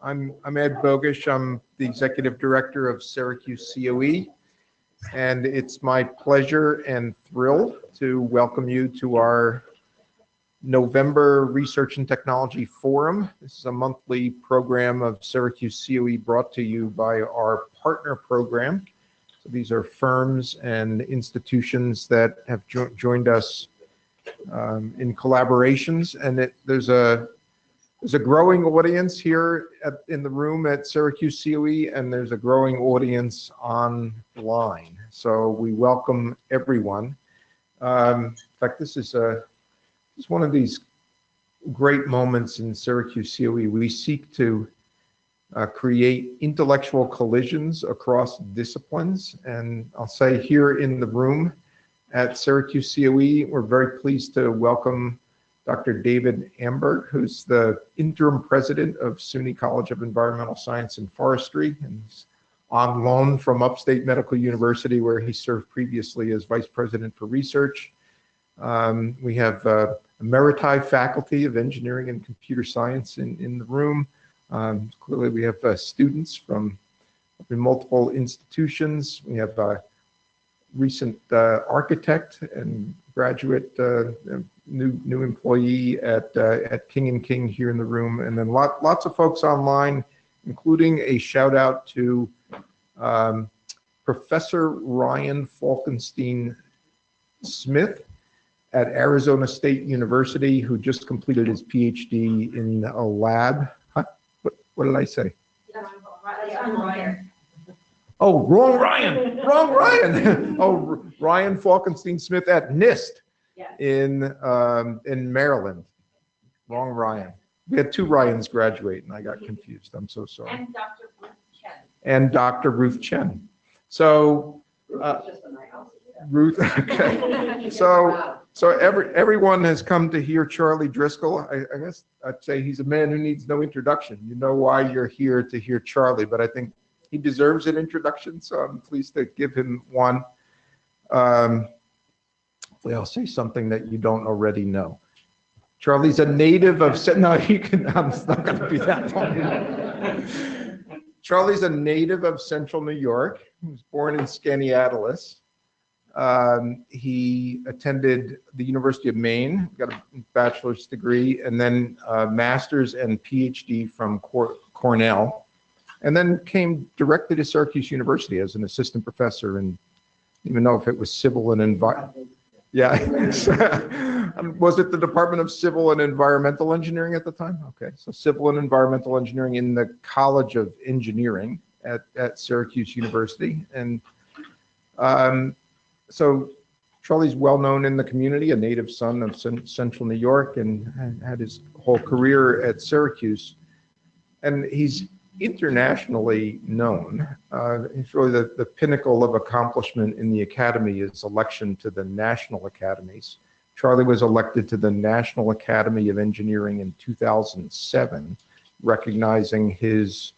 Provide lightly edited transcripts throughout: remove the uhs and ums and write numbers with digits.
I'm Ed Bogish. I'm the Executive Director of SyracuseCoE, and it's my pleasure and thrill to welcome you to our November Research and Technology Forum. This is a monthly program of SyracuseCoE brought to you by our partner program. So these are firms and institutions that have joined us in collaborations, and there's a growing audience here in the room at SyracuseCoE, and there's a growing audience online. So we welcome everyone. In fact, this is one of these great moments in SyracuseCoE. We seek to create intellectual collisions across disciplines, and I'll say here in the room at SyracuseCoE, we're very pleased to welcome Dr. David Amberg, who's the interim president of SUNY College of Environmental Science and Forestry, and he's on loan from Upstate Medical University, where he served previously as vice president for research. We have Emeriti faculty of engineering and computer science in the room. Clearly, we have students from multiple institutions. We have a recent architect and graduate new employee at King & King here in the room, and then lots of folks online, including a shout out to Professor Ryan Falkenstein Smith at Arizona State University, who just completed his PhD in a lab. Huh? What did I say? Oh, wrong Ryan, wrong Ryan. Oh, Ryan Falkenstein Smith at NIST in Maryland. Wrong Ryan. We had two Ryans graduate, and I got confused. I'm so sorry. And Dr. Ruth Chen. And Dr. Ruth Chen. So, Ruth, okay. So everyone has come to hear Charlie Driscoll. I guess I'd say he's a man who needs no introduction. You know why you're here to hear Charlie, but I think he deserves an introduction, so I'm pleased to give him one. Hopefully I'll say something that you don't already know. Charlie's a native of, no, you can, I'm not going to be that long. Charlie's a native of Central New York. He was born in Skaneateles. He attended the University of Maine, got a bachelor's degree, and then a master's and PhD from Cornell. And then came directly to Syracuse University as an assistant professor, and I don't even know if it was civil and environment. Yeah, was it the Department of Civil and Environmental Engineering at the time? Okay, so civil and environmental engineering in the College of Engineering at Syracuse University. And so Charlie's well known in the community, a native son of Central New York, and had his whole career at Syracuse. And he's internationally known. It's really the pinnacle of accomplishment in the academy is election to the national academies. Charlie was elected to the National Academy of Engineering in 2007, recognizing his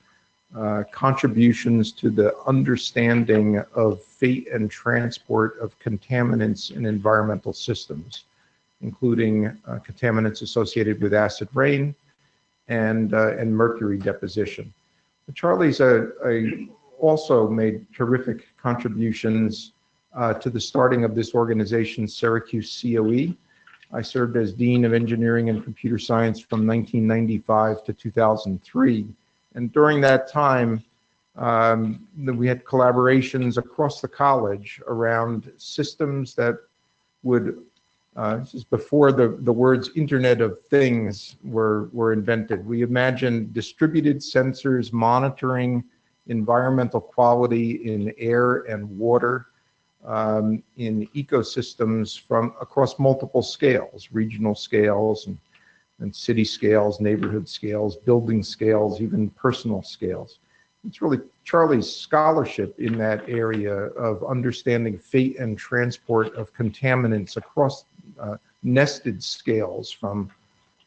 contributions to the understanding of fate and transport of contaminants in environmental systems, including contaminants associated with acid rain and mercury deposition. Charlie's also made terrific contributions to the starting of this organization, SyracuseCoE. I served as Dean of Engineering and Computer Science from 1995 to 2003. And during that time, we had collaborations across the college around systems that would, this is before the words Internet of Things were invented. We imagined distributed sensors monitoring environmental quality in air and water in ecosystems from across multiple scales, regional scales and city scales, neighborhood scales, building scales, even personal scales. It's really Charlie's scholarship in that area of understanding fate and transport of contaminants across nested scales, from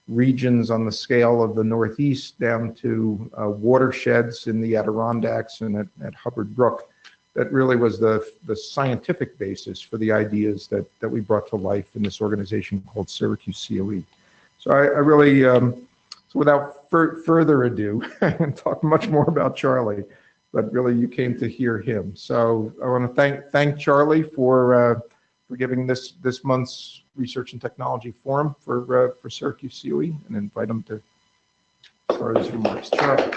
regions on the scale of the Northeast down to watersheds in the Adirondacks and at Hubbard Brook. That really was the scientific basis for the ideas that we brought to life in this organization called SyracuseCoE. So I really So without further ado, I can talk much more about Charlie, but really you came to hear him. So I want to thank Charlie for giving this month's Research and Technology Forum for SyracuseCoE, and invite him to start his remarks. Charlie.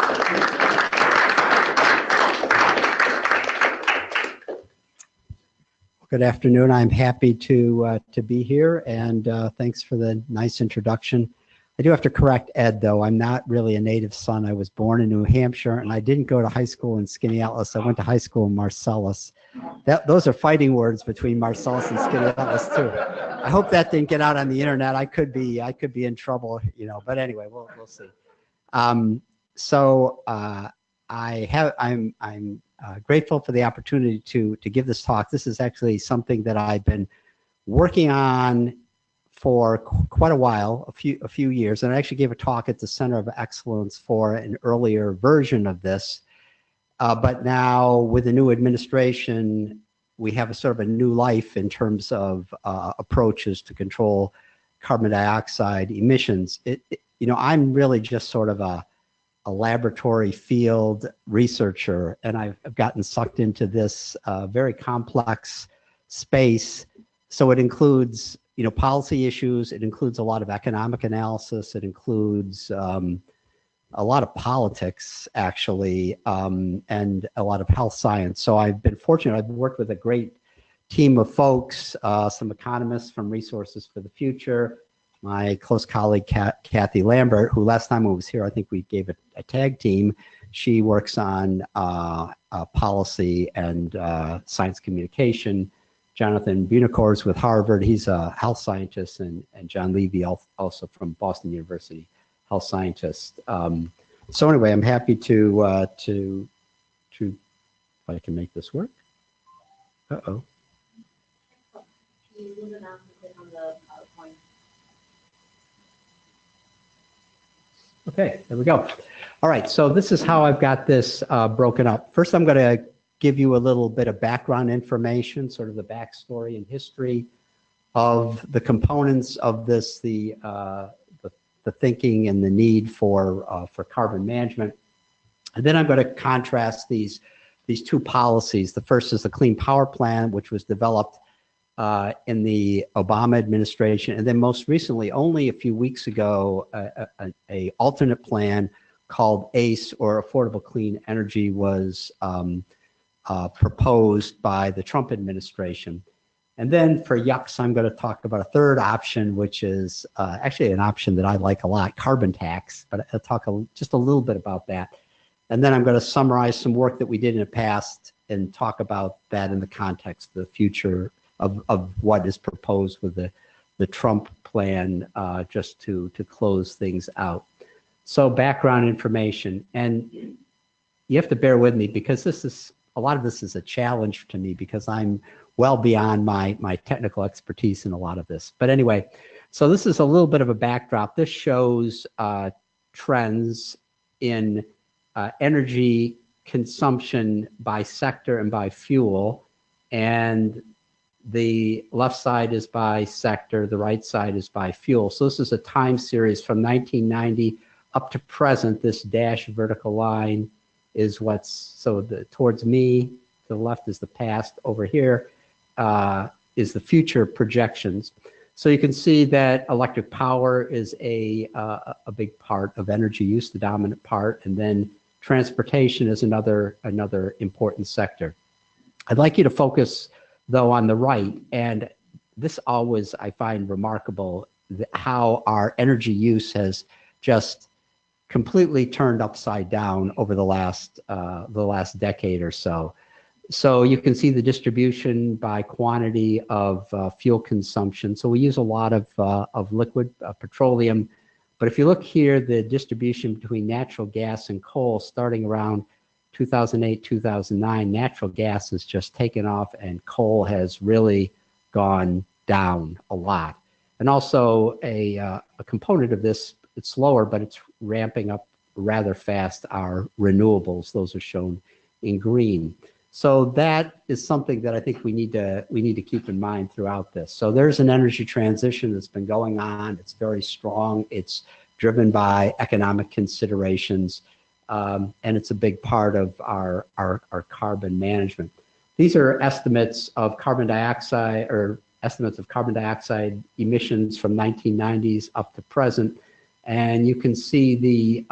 Good afternoon. I'm happy to be here, and thanks for the nice introduction. I do have to correct Ed, though. I'm not really a native son. I was born in New Hampshire, and I didn't go to high school in Skaneateles. I went to high school in Marcellus. Those are fighting words between Marcellus and Skaneateles, too. I hope that didn't get out on the internet. I could be in trouble, you know. But anyway, we'll see. I'm grateful for the opportunity to give this talk. This is actually something that I've been working on for quite a while, a few years, and I actually gave a talk at the Center of Excellence for an earlier version of this. But now with the new administration, we have a sort of a new life in terms of approaches to control carbon dioxide emissions. You know, I'm really just sort of a laboratory field researcher, and I've gotten sucked into this very complex space. So it includes, you know, policy issues. It includes a lot of economic analysis. It includes a lot of politics, actually, and a lot of health science. So I've been fortunate. I've worked with a great team of folks, some economists from Resources for the Future, my close colleague, Kathy Lambert, who last time I was here, I think we gave a tag team. She works on policy and science communication. Jonathan Buonicor's with Harvard. He's a health scientist, and John Levy, also from Boston University, health scientist. So anyway, I'm happy to if I can make this work. Uh-oh. Can you move it down to click on the PowerPoint? Okay, there we go. All right, so this is how I've got this broken up. First, I'm going to give you a little bit of background information, sort of the backstory and history of the components of this, the thinking and the need for carbon management. And then I'm going to contrast these two policies. The first is the Clean Power Plan, which was developed in the Obama administration, and then most recently, only a few weeks ago, a alternate plan called ACE, or Affordable Clean Energy, was proposed by the Trump administration. And then for yucks, I'm going to talk about a third option, which is actually an option that I like a lot, carbon tax, but I'll talk just a little bit about that. And then I'm going to summarize some work that we did in the past and talk about that in the context of the future of what is proposed with the Trump plan, just to close things out. So background information, and you have to bear with me because a lot of this is a challenge to me because I'm well beyond my technical expertise in a lot of this. But anyway, so this is a little bit of a backdrop. This shows trends in energy consumption by sector and by fuel, and the left side is by sector, the right side is by fuel. So this is a time series from 1990 up to present. This dashed vertical line is towards me, to the left is the past, over here is the future projections. So you can see that electric power is a big part of energy use, the dominant part, and then transportation is another important sector. I'd like you to focus, though, on the right, and this always I find remarkable, how our energy use has just completely turned upside down over the last decade or so. So you can see the distribution by quantity of fuel consumption. So we use a lot of liquid petroleum, but if you look here, the distribution between natural gas and coal, starting around 2008, 2009, natural gas has just taken off and coal has really gone down a lot. And also a component of this, it's lower, but it's ramping up rather fast, are renewables. Those are shown in green. So that is something that I think we need to keep in mind throughout this. So there's an energy transition that's been going on. It's very strong. It's driven by economic considerations, and it's a big part of our carbon management. These are estimates of carbon dioxide emissions from 1990s up to present, and you can see these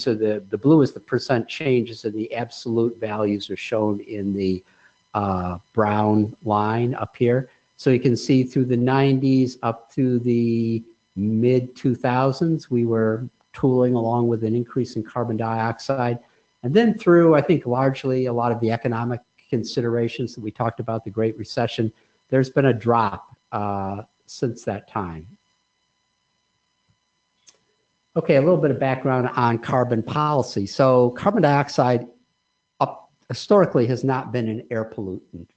are the blue is the percent changes, and the absolute values are shown in the brown line up here. So you can see through the 90s up to the mid 2000s, we were tooling along with an increase in carbon dioxide. And then through, I think, largely a lot of the economic considerations that we talked about, the Great Recession, there's been a drop since that time. Okay, a little bit of background on carbon policy. So carbon dioxide historically has not been an air pollutant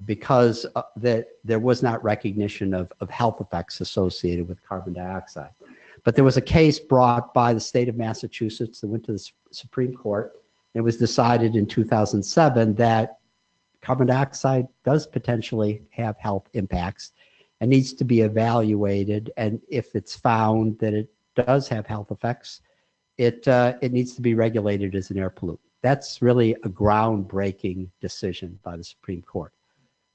because there was not recognition of health effects associated with carbon dioxide. But there was a case brought by the state of Massachusetts that went to the Supreme Court. It was decided in 2007 that carbon dioxide does potentially have health impacts and needs to be evaluated. And if it's found that it does have health effects, it needs to be regulated as an air pollutant. That's really a groundbreaking decision by the Supreme Court.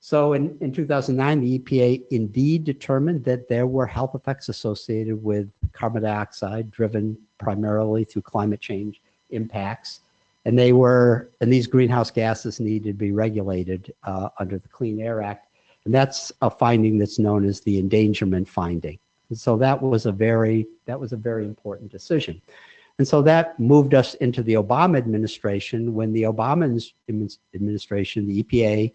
So in 2009, the EPA indeed determined that there were health effects associated with carbon dioxide driven primarily through climate change impacts. And these greenhouse gases needed to be regulated under the Clean Air Act. And that's a finding that's known as the endangerment finding. And so that was a very important decision. And so that moved us into the Obama administration. When the Obama administration, the EPA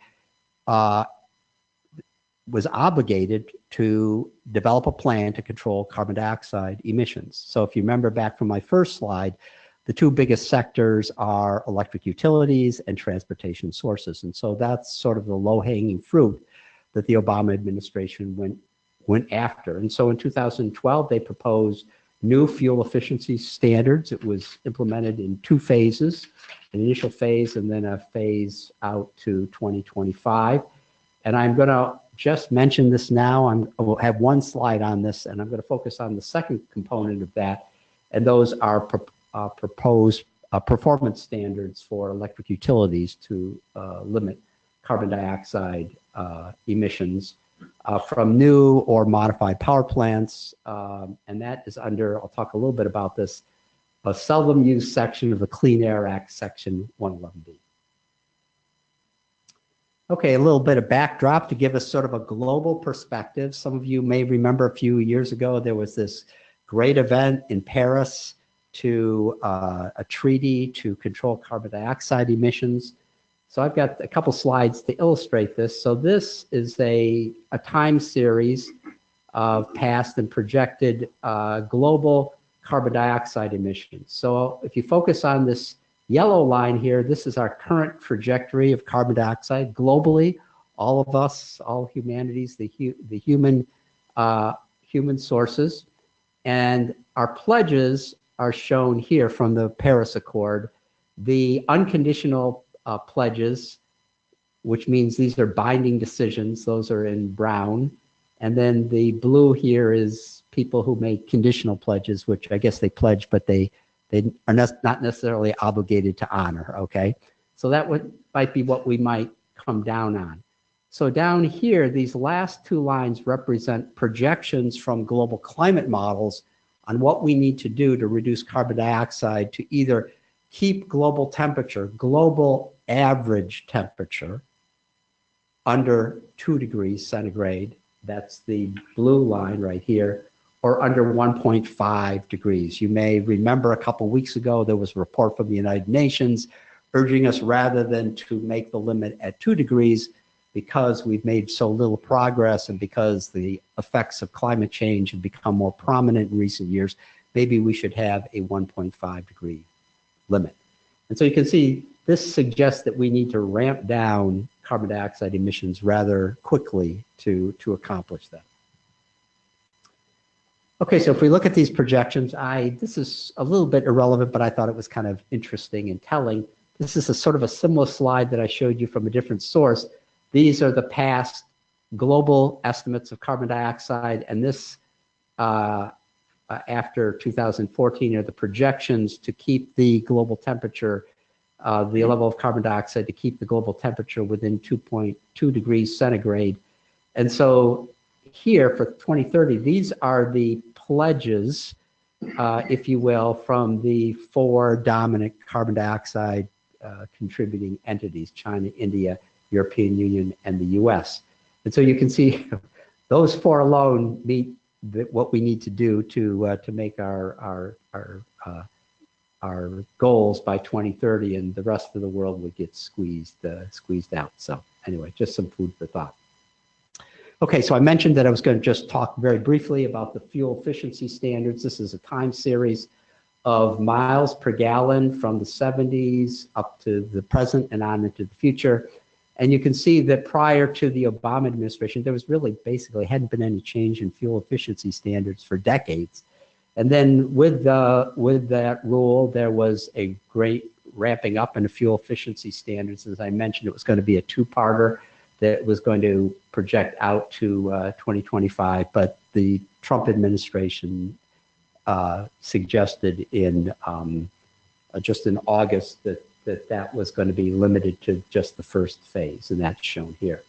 was obligated to develop a plan to control carbon dioxide emissions. So if you remember back from my first slide, the two biggest sectors are electric utilities and transportation sources. And so that's sort of the low-hanging fruit that the Obama administration went after. And so in 2012, they proposed new fuel efficiency standards. It was implemented in two phases, an initial phase and then a phase out to 2025. And I'm going to just mention this now. I will have one slide on this, and I'm going to focus on the second component of that. And those are proposed performance standards for electric utilities to limit carbon dioxide emissions from new or modified power plants. And that is under, I'll talk a little bit about this, a seldom used section of the Clean Air Act, Section 111B. Okay, a little bit of backdrop to give us sort of a global perspective. Some of you may remember a few years ago, there was this great event in Paris to a treaty to control carbon dioxide emissions. So I've got a couple slides to illustrate this. So this is a time series of past and projected global carbon dioxide emissions. So if you focus on this yellow line here, this is our current trajectory of carbon dioxide globally. All of us, all humanities, the human sources. And our pledges are shown here from the Paris Accord. The unconditional pledges, which means these are binding decisions, those are in brown. And then the blue here is people who make conditional pledges, which I guess they pledge, but they are not necessarily obligated to honor, okay? So that might be what we might come down on. So down here, these last two lines represent projections from global climate models on what we need to do to reduce carbon dioxide to either keep global temperature, global average temperature, under 2 degrees centigrade, that's the blue line right here, or under 1.5 degrees. You may remember a couple weeks ago, there was a report from the United Nations urging us rather than to make the limit at 2 degrees, because we've made so little progress and because the effects of climate change have become more prominent in recent years, maybe we should have a 1.5 degree limit. And so you can see this suggests that we need to ramp down carbon dioxide emissions rather quickly to accomplish that. Okay, so if we look at these projections, this is a little bit irrelevant, but I thought it was kind of interesting and telling. This is a sort of a similar slide that I showed you from a different source. These are the past global estimates of carbon dioxide, and this after 2014 are the projections to keep the global temperature, the level of carbon dioxide to keep the global temperature within 2.2 degrees centigrade. And so here for 2030, these are the pledges, if you will, from the 4 dominant carbon dioxide contributing entities: China, India, European Union, and the US. And so you can see those 4 alone meet what we need to do to make our goals by 2030, and the rest of the world would get squeezed out. So anyway, just some food for thought. Okay, so I mentioned that I was going to just talk very briefly about the fuel efficiency standards. This is a time series of miles per gallon from the 70s up to the present and on into the future. And you can see that prior to the Obama administration, there was really basically hadn't been any change in fuel efficiency standards for decades. And then with that rule, there was a great ramping up in the fuel efficiency standards. As I mentioned, it was going to be a 2-parter that was going to project out to 2025, but the Trump administration suggested in just in August that was going to be limited to just the first phase, and that's shown here.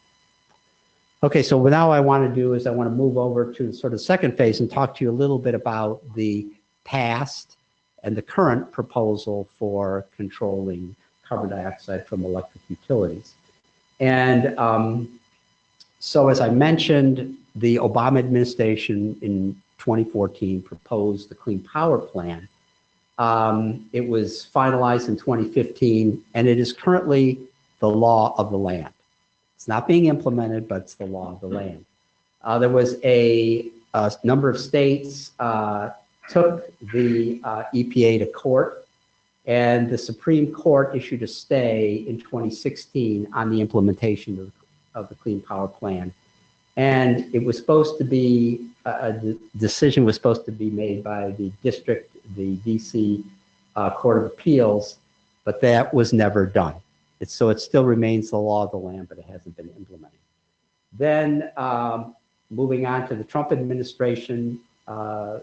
Okay, so what now I want to do is I want to move over to sort of second phase and talk to you a little bit about the past and the current proposal for controlling carbon dioxide from electric utilities. And so as I mentioned, the Obama administration in 2014 proposed the Clean Power Plan. It was finalized in 2015, and it is currently the law of the land. It's not being implemented, but it's the law of the land. There was a number of states took the EPA to court, and the Supreme Court issued a stay in 2016 on the implementation of the Clean Power Plan. And it was supposed to be, the decision was supposed to be made by the the DC Court of Appeals, but that was never done. So it still remains the law of the land, but it hasn't been implemented. Then moving on to the Trump administration, the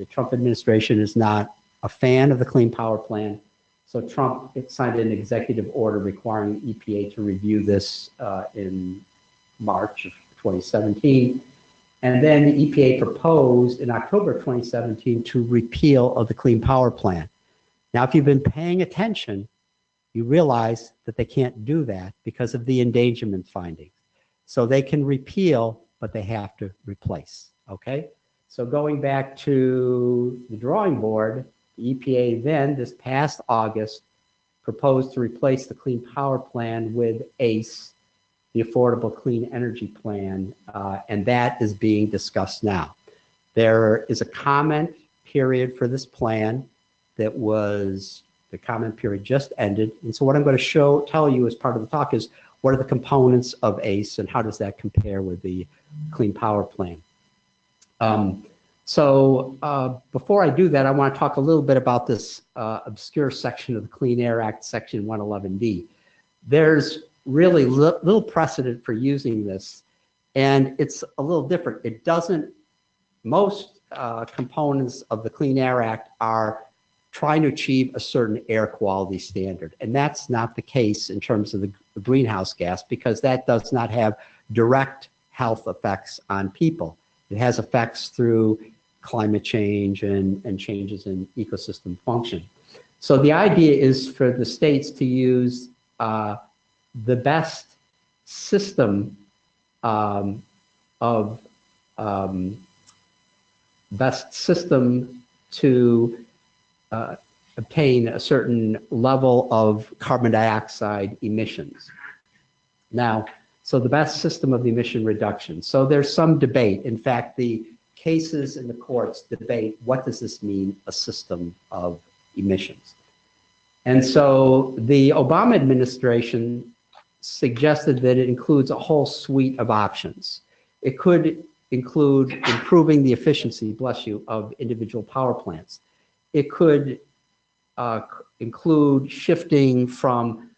Trump administration is not a fan of the Clean Power Plan. So Trump signed an executive order requiring EPA to review this in March of 2017. And then the EPA proposed in October 2017 to repeal of the Clean Power Plan. Now, if you've been paying attention, you realize that they can't do that because of the endangerment findings. So they can repeal, but they have to replace, okay? So going back to the drawing board, the EPA then, this past August, proposed to replace the Clean Power Plan with ACE, the Affordable Clean Energy Plan, and that is being discussed now. There is a comment period for this plan that was, the comment period just ended. And so what I'm going to tell you as part of the talk is what are the components of ACE and how does that compare with the Clean Power Plan. Before I do that, I want to talk a little bit about this obscure section of the Clean Air Act, Section 111D. There's really little precedent for using this, and it's a little different. It doesn't, most components of the Clean Air Act are trying to achieve a certain air quality standard, and that's not the case in terms of the greenhouse gas, because that does not have direct health effects on people. It has effects through climate change and changes in ecosystem function. So the idea is for the states to use the best system to obtain a certain level of carbon dioxide emissions. Now, so the best system of emission reduction. So there's some debate. In fact, the cases in the courts debate, what does this mean, a system of emissions? And so the Obama administration suggested that it includes a whole suite of options. It could include improving the efficiency, bless you, of individual power plants. It could include shifting from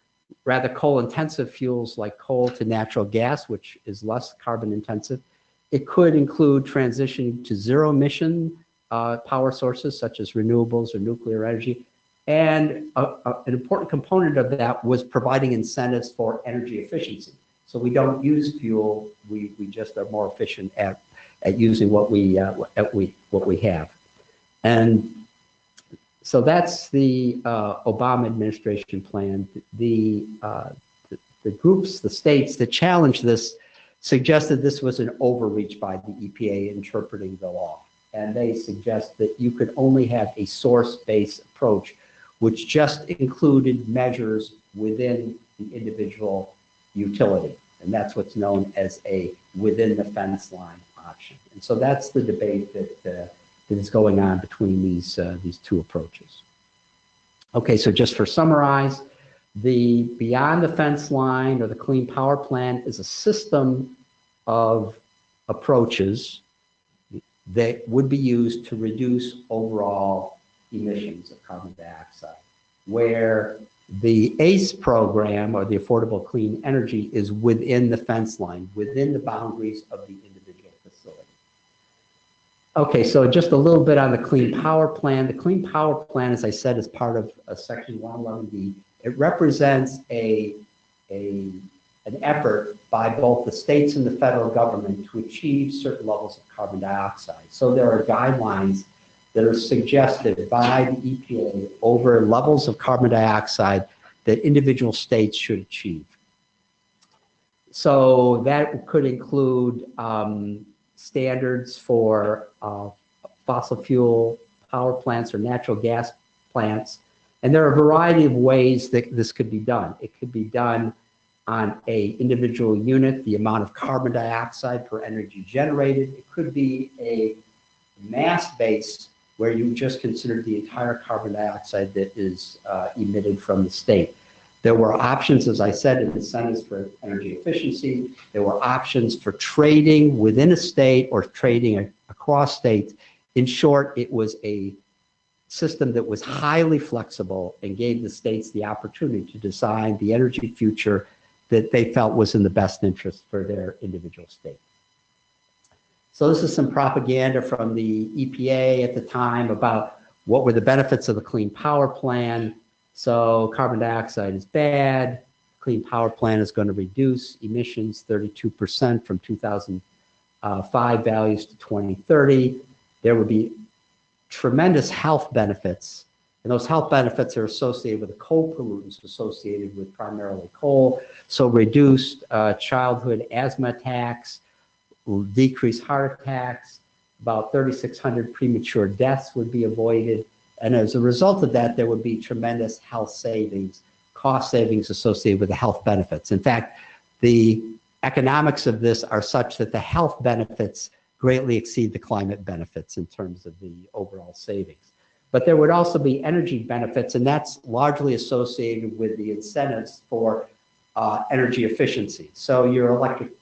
rather coal-intensive fuels like coal to natural gas, which is less carbon intensive. It could include transitioning to zero emission power sources such as renewables or nuclear energy. And an important component of that was providing incentives for energy efficiency. So we don't use fuel, we just are more efficient at using what we have. And so that's the Obama administration plan. The groups, the states that challenged this suggested this was an overreach by the EPA interpreting the law. And they suggest that you could only have a source-based approach, which just included measures within the individual utility. And that's what's known as a within the fence line option. And so that's the debate that is going on between these two approaches. Okay, so just for summarize, the beyond the fence line or the clean power plan is a system of approaches that would be used to reduce overall emissions of carbon dioxide, where the ACE program, or the Affordable Clean Energy, is within the fence line, within the boundaries of the individual facility. Okay, so just a little bit on the Clean Power Plan. The Clean Power Plan, as I said, is part of Section 111D. It represents an effort by both the states and the federal government to achieve certain levels of carbon dioxide. So there are guidelines that are suggested by the EPA over levels of carbon dioxide that individual states should achieve. So that could include standards for fossil fuel power plants or natural gas plants. And there are a variety of ways that this could be done. It could be done on a individual unit, the amount of carbon dioxide per energy generated. It could be a mass base where you just consider the entire carbon dioxide that is emitted from the state. There were options, as I said, in incentives for energy efficiency. There were options for trading within a state or trading across states. In short, it was a system that was highly flexible and gave the states the opportunity to design the energy future that they felt was in the best interest for their individual state. So this is some propaganda from the EPA at the time about what were the benefits of the Clean Power Plan. So carbon dioxide is bad. Clean Power Plan is going to reduce emissions 32% from 2005 values to 2030. There would be tremendous health benefits, and those health benefits are associated with the coal pollutants associated with primarily coal. So reduced childhood asthma attacks, decreased heart attacks, about 3,600 premature deaths would be avoided. And as a result of that, there would be tremendous health savings, cost savings associated with the health benefits. In fact, the economics of this are such that the health benefits greatly exceed the climate benefits in terms of the overall savings. But there would also be energy benefits, and that's largely associated with the incentives for energy efficiency. So your electric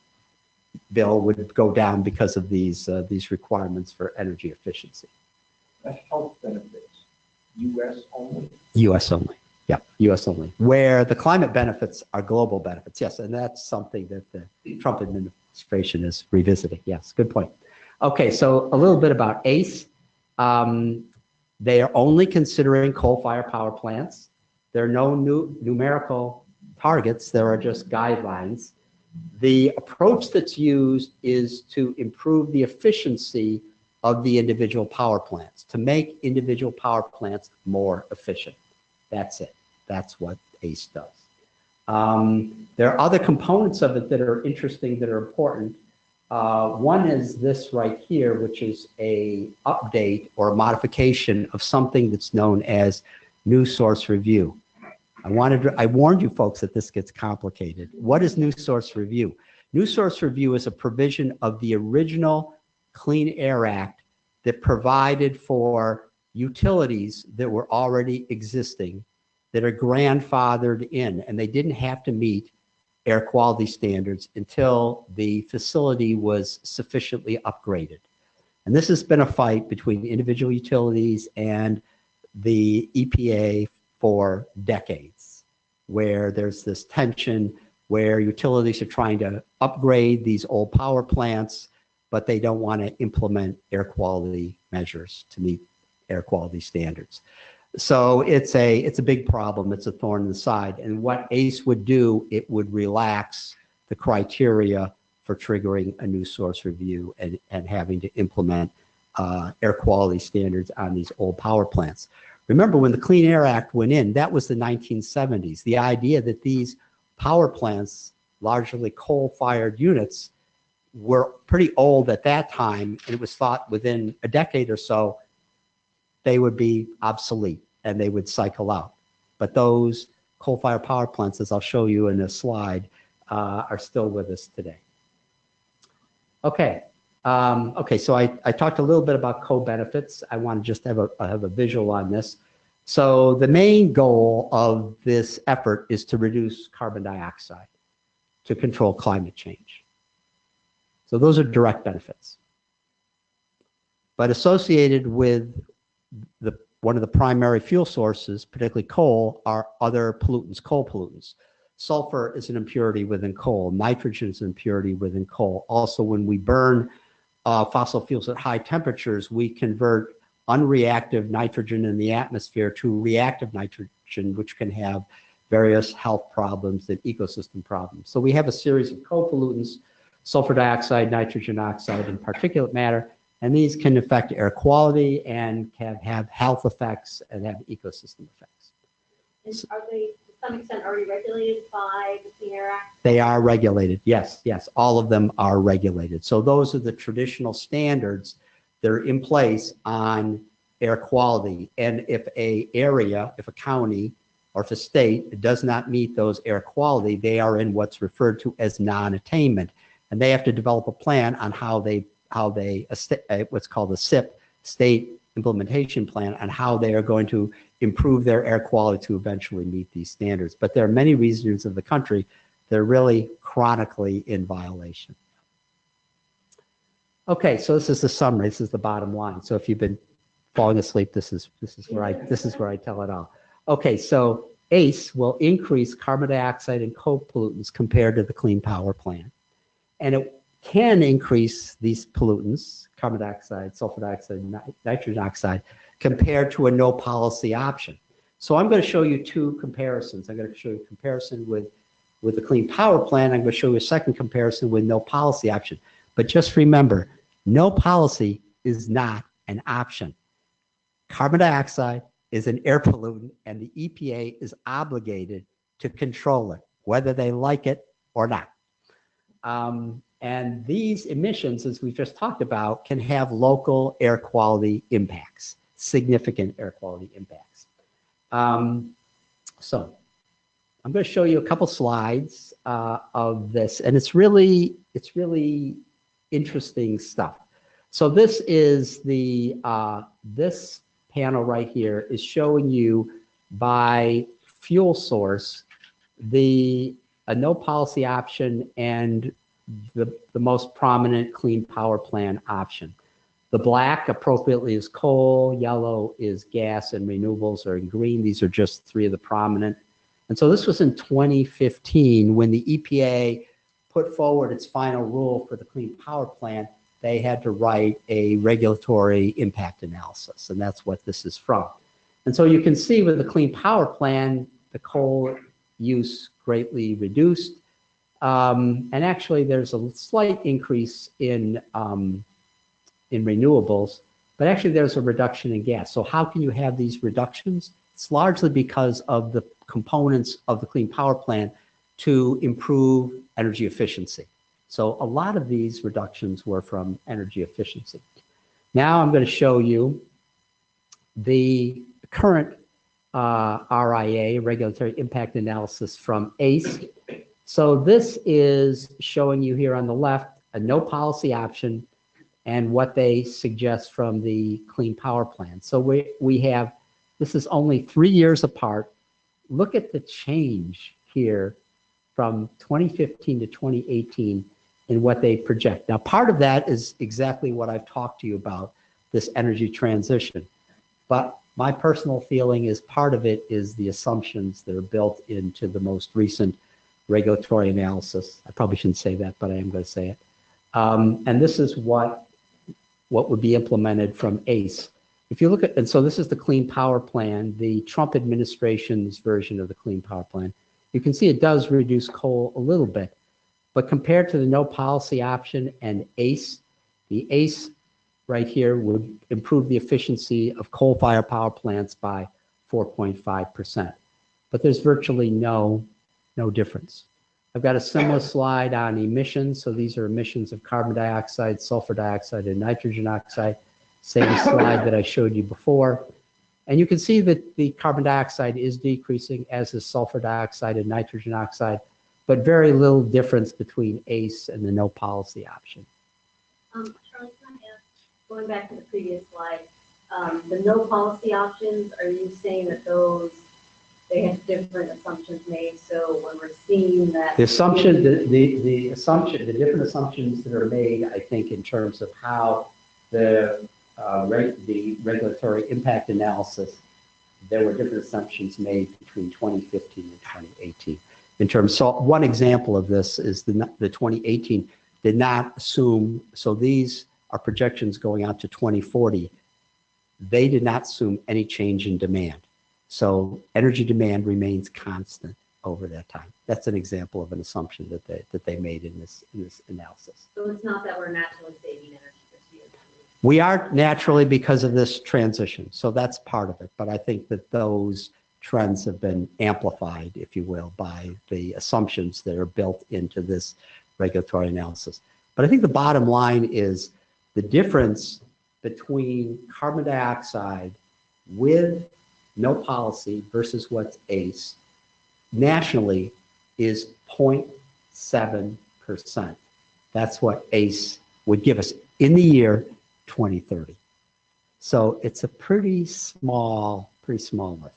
bill would go down because of these requirements for energy efficiency. The health benefits, U.S. only? U.S. only, yeah, U.S. only. Where the climate benefits are global benefits, yes, and that's something that the Trump administration is revisiting. Yes, good point. Okay, so a little bit about ACE. They are only considering coal-fired power plants. There are no new numerical targets, there are just guidelines. The approach that's used is to improve the efficiency of the individual power plants, to make individual power plants more efficient. That's it. That's what ACE does. There are other components of it that are interesting, that are important. One is this right here, which is a update or a modification of something that's known as new source review. I warned you folks that this gets complicated. What is new source review? New source review is a provision of the original Clean Air Act that provided for utilities that were already existing, that are grandfathered in, and they didn't have to meet air quality standards until the facility was sufficiently upgraded. And this has been a fight between individual utilities and the EPA for decades, where there's this tension where utilities are trying to upgrade these old power plants but they don't want to implement air quality measures to meet air quality standards. So it's a big problem. It's a thorn in the side. And what ACE would do, it would relax the criteria for triggering a new source review and having to implement air quality standards on these old power plants. Remember, when the Clean Air Act went in, that was the 1970s. The idea that these power plants, largely coal-fired units, were pretty old at that time, and it was thought within a decade or so they would be obsolete and they would cycle out. But those coal-fired power plants, as I'll show you in this slide, are still with us today. Okay. So I talked a little bit about co-benefits. I want to just have a visual on this. So the main goal of this effort is to reduce carbon dioxide to control climate change. So those are direct benefits. But associated with one of the primary fuel sources, particularly coal, are other pollutants, coal pollutants. Sulfur is an impurity within coal. Nitrogen is an impurity within coal. Also, when we burn fossil fuels at high temperatures, we convert unreactive nitrogen in the atmosphere to reactive nitrogen, which can have various health problems and ecosystem problems. So we have a series of co-pollutants, sulfur dioxide, nitrogen oxide, and particulate matter, and these can affect air quality and can have health effects and have ecosystem effects. And are they, to some extent, already regulated by the Clean Air Act? They are regulated, yes, all of them are regulated. So those are the traditional standards that are in place on air quality. And if a county, or if a state does not meet those air quality, they are in what's referred to as non-attainment. And they have to develop a plan on how they what's called a SIP, State Implementation Plan, on how they are going to improve their air quality to eventually meet these standards. But there are many regions of the country that are really chronically in violation. Okay, so this is the summary. This is the bottom line. So if you've been falling asleep, this is where I tell it all. Okay, so ACE will increase carbon dioxide and co-pollutants compared to the Clean Power Plan. And it can increase these pollutants, carbon dioxide, sulfur dioxide, nitrogen oxide, compared to a no policy option. So I'm going to show you two comparisons. I'm going to show you a comparison with the Clean Power Plan. I'm going to show you a second comparison with no policy option. But just remember, no policy is not an option. Carbon dioxide is an air pollutant, and the EPA is obligated to control it, whether they like it or not. And these emissions, as we just talked about, can have local air quality impacts, significant air quality impacts. So I'm going to show you a couple slides of this, and it's really interesting stuff. So this is this panel right here is showing you by fuel source a no policy option and the most prominent Clean Power Plan option. The black appropriately is coal, yellow is gas, and renewables are in green. These are just three of the prominent. And so this was in 2015 when the EPA put forward its final rule for the Clean Power Plan. They had to write a regulatory impact analysis, and that's what this is from. And so you can see with the Clean Power Plan, the coal use greatly reduced. And actually, there's a slight increase in renewables, but actually there's a reduction in gas. So how can you have these reductions? It's largely because of the components of the Clean Power Plan to improve energy efficiency. So a lot of these reductions were from energy efficiency. Now I'm going to show you the current RIA, Regulatory Impact Analysis from ACE. So this is showing you here on the left a no policy option and what they suggest from the Clean Power Plan. So we have, this is only 3 years apart. Look at the change here from 2015 to 2018 in what they project. Now, part of that is exactly what I've talked to you about, this energy transition. But my personal feeling is part of it is the assumptions that are built into the most recent regulatory analysis. I probably shouldn't say that, but I am going to say it. And this is what would be implemented from ACE. If you look at, and so this is the Clean Power Plan, the Trump administration's version of the Clean Power Plan. You can see it does reduce coal a little bit, but compared to the no policy option and ACE, the ACE right here would improve the efficiency of coal-fired power plants by 4.5%. But there's virtually no difference. I've got a similar slide on emissions. So these are emissions of carbon dioxide, sulfur dioxide, and nitrogen oxide. Same slide that I showed you before. And you can see that the carbon dioxide is decreasing, as is sulfur dioxide and nitrogen oxide, but very little difference between ACE and the no policy option. Charlie, can I ask, going back to the previous slide, the no policy options, are you saying that they have different assumptions made? So when we're seeing that the assumption, the different assumptions that are made, I think, in terms of how the regulatory impact analysis, there were different assumptions made between 2015 and 2018. In terms, so one example of this is the 2018 did not assume, so these are projections going out to 2040. They did not assume any change in demand. So energy demand remains constant over that time. That's an example of an assumption that they made in this analysis. So it's not that we're naturally saving energy this year. We are naturally because of this transition. So that's part of it. But I think that those trends have been amplified, if you will, by the assumptions that are built into this regulatory analysis. But I think the bottom line is the difference between carbon dioxide with no policy versus what's ACE nationally is 0.7%. That's what ACE would give us in the year 2030. So it's a pretty small lift.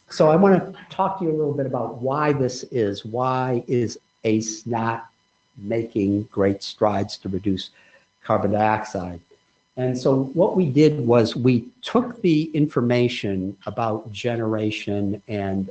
So I want to talk to you a little bit about why this is. Why is ACE not making great strides to reduce carbon dioxide? And so what we did was we took the information about generation and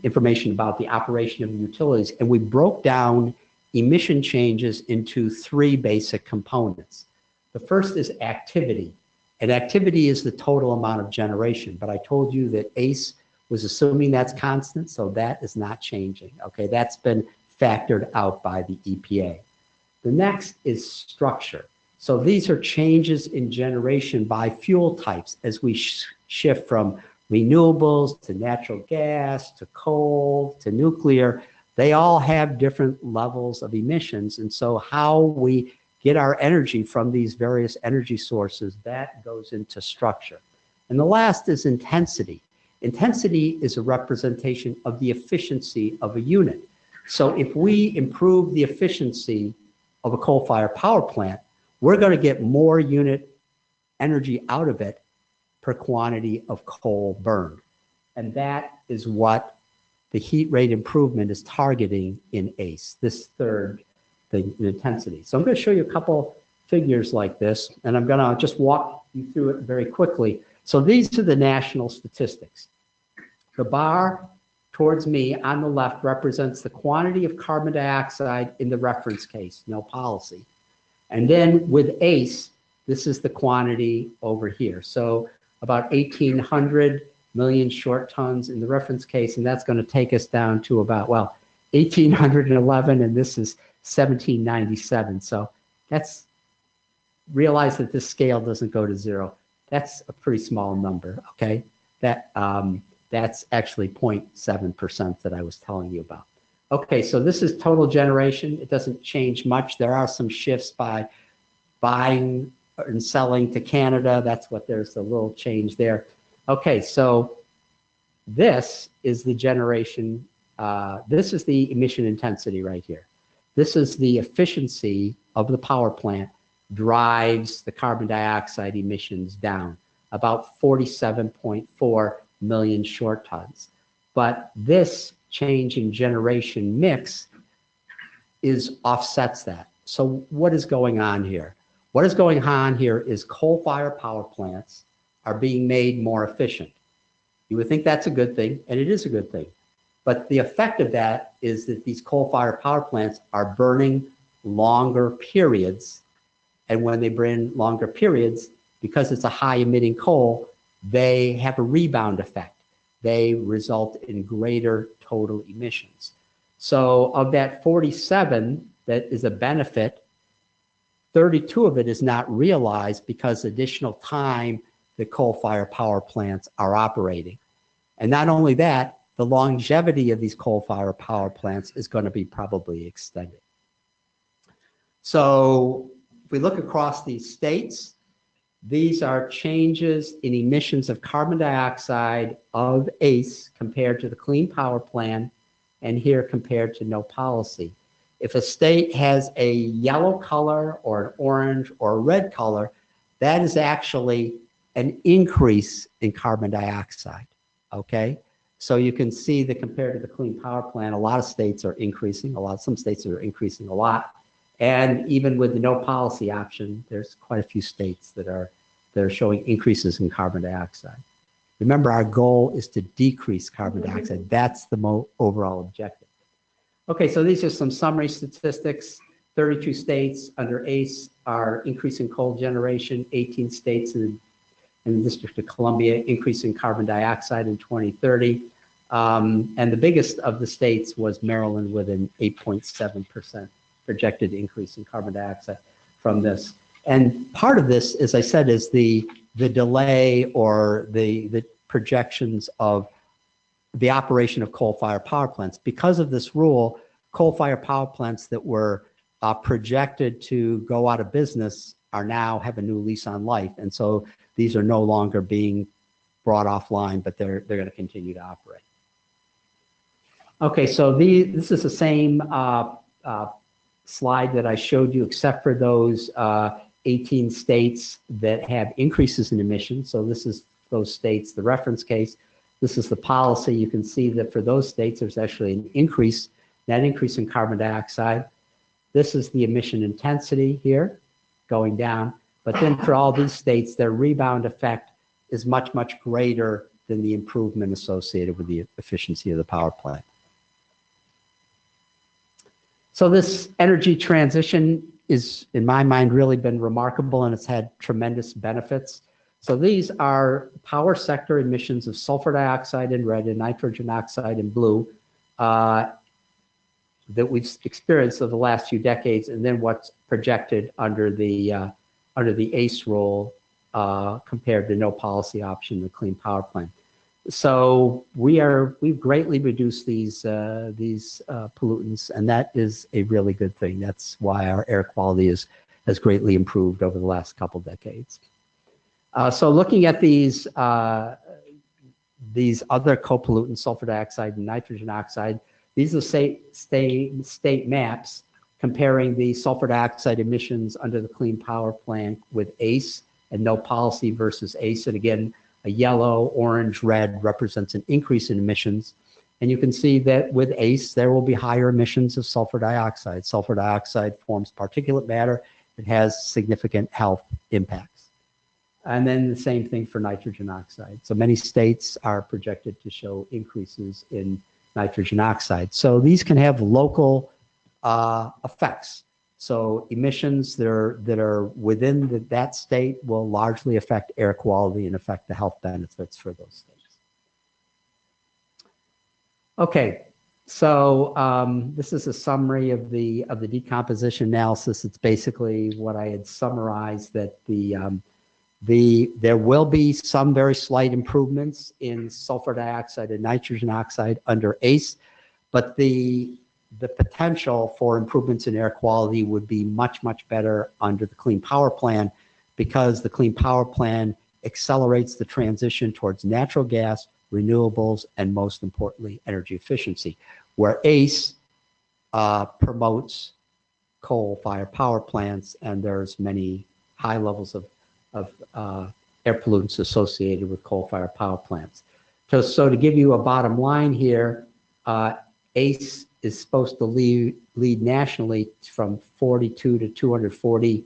information about the operation of utilities, and we broke down emission changes into three basic components. The first is activity, and activity is the total amount of generation. But I told you that ACE was assuming that's constant, so that is not changing. Okay, that's been factored out by the EPA. The next is structure. So these are changes in generation by fuel types as we shift from renewables to natural gas to coal to nuclear. They all have different levels of emissions. And so how we get our energy from these various energy sources, that goes into structure. And the last is intensity. Intensity is a representation of the efficiency of a unit. So if we improve the efficiency of a coal-fired power plant, we're going to get more unit energy out of it per quantity of coal burned. And that is what the heat rate improvement is targeting in ACE, this third thing, the intensity. So I'm going to show you a couple figures like this, and I'm going to just walk you through it very quickly. So these are the national statistics. The bar towards me on the left represents the quantity of carbon dioxide in the reference case, no policy. And then with ACE, this is the quantity over here. So about 1,800 million short tons in the reference case, and that's going to take us down to about, well, 1,811, and this is 1,797. So realize that this scale doesn't go to zero. That's a pretty small number, okay? That's actually 0.7% that I was telling you about. Okay, so this is total generation. It doesn't change much. There are some shifts by buying and selling to Canada. That's what there's a little change there. Okay, so this is the generation. This is the emission intensity right here. This is the efficiency of the power plant drives the carbon dioxide emissions down, about 47.4 million short tons. But this change in generation mix offsets that. So what is going on here? What is going on here is coal-fired power plants are being made more efficient. You would think that's a good thing, and it is a good thing. But the effect of that is that these coal-fired power plants are burning longer periods. And when they burn longer periods, because it's a high emitting coal, they have a rebound effect. They result in greater total emissions. So of that 47 that is a benefit, 32 of it is not realized because additional time the coal-fired power plants are operating. And not only that, the longevity of these coal-fired power plants is going to be probably extended. So if we look across these states, these are changes in emissions of carbon dioxide of ACE compared to the Clean Power Plan, and here compared to no policy. If a state has a yellow color or an orange or a red color, that is actually an increase in carbon dioxide, okay? So you can see that compared to the Clean Power Plan, a lot of states are increasing, some states are increasing a lot. And even with the no policy option, there's quite a few states that are showing increases in carbon dioxide. Remember, our goal is to decrease carbon dioxide. That's the overall objective. Okay, so these are some summary statistics. 32 states under ACE are increasing coal generation. 18 states in the District of Columbia increasing carbon dioxide in 2030. And the biggest of the states was Maryland with an 8.7% projected increase in carbon dioxide from this. And part of this, as I said, is the delay or the projections of the operation of coal-fired power plants. Because of this rule, coal-fired power plants that were projected to go out of business are now have a new lease on life. And so these are no longer being brought offline, but they're going to continue to operate. Okay, so this is the same slide that I showed you, except for those 18 states that have increases in emissions. So this is those states, the reference case. This is the policy. You can see that for those states, there's actually an increase, net increase in carbon dioxide. This is the emission intensity here going down. But then for all these states, their rebound effect is much, much greater than the improvement associated with the efficiency of the power plant. So this energy transition is, in my mind, really been remarkable, and it's had tremendous benefits. So these are power sector emissions of sulfur dioxide in red and nitrogen oxide in blue that we've experienced over the last few decades, and then what's projected under the ACE rule compared to no policy option, the Clean Power Plan. So we've greatly reduced these pollutants, and that is a really good thing. That's why our air quality has greatly improved over the last couple decades. So looking at these other co-pollutants, sulfur dioxide and nitrogen oxide, these are state maps comparing the sulfur dioxide emissions under the Clean Power Plan with ACE and no policy versus ACE. And again, a yellow, orange, red represents an increase in emissions. And you can see that with ACE, there will be higher emissions of sulfur dioxide. Sulfur dioxide forms particulate matter. It has significant health impacts. And then the same thing for nitrogen oxide. So many states are projected to show increases in nitrogen oxide. So these can have local effects. So emissions that are within that state will largely affect air quality and affect the health benefits for those states. Okay, so this is a summary of the decomposition analysis. It's basically what I had summarized, that there will be some very slight improvements in sulfur dioxide and nitrogen oxide under ACE, but the potential for improvements in air quality would be much, much better under the Clean Power Plan, because the Clean Power Plan accelerates the transition towards natural gas, renewables, and most importantly, energy efficiency, where ACE promotes coal-fired power plants, and there's many high levels of air pollutants associated with coal-fired power plants. So to give you a bottom line here, ACE is supposed to lead nationally from 42 to 240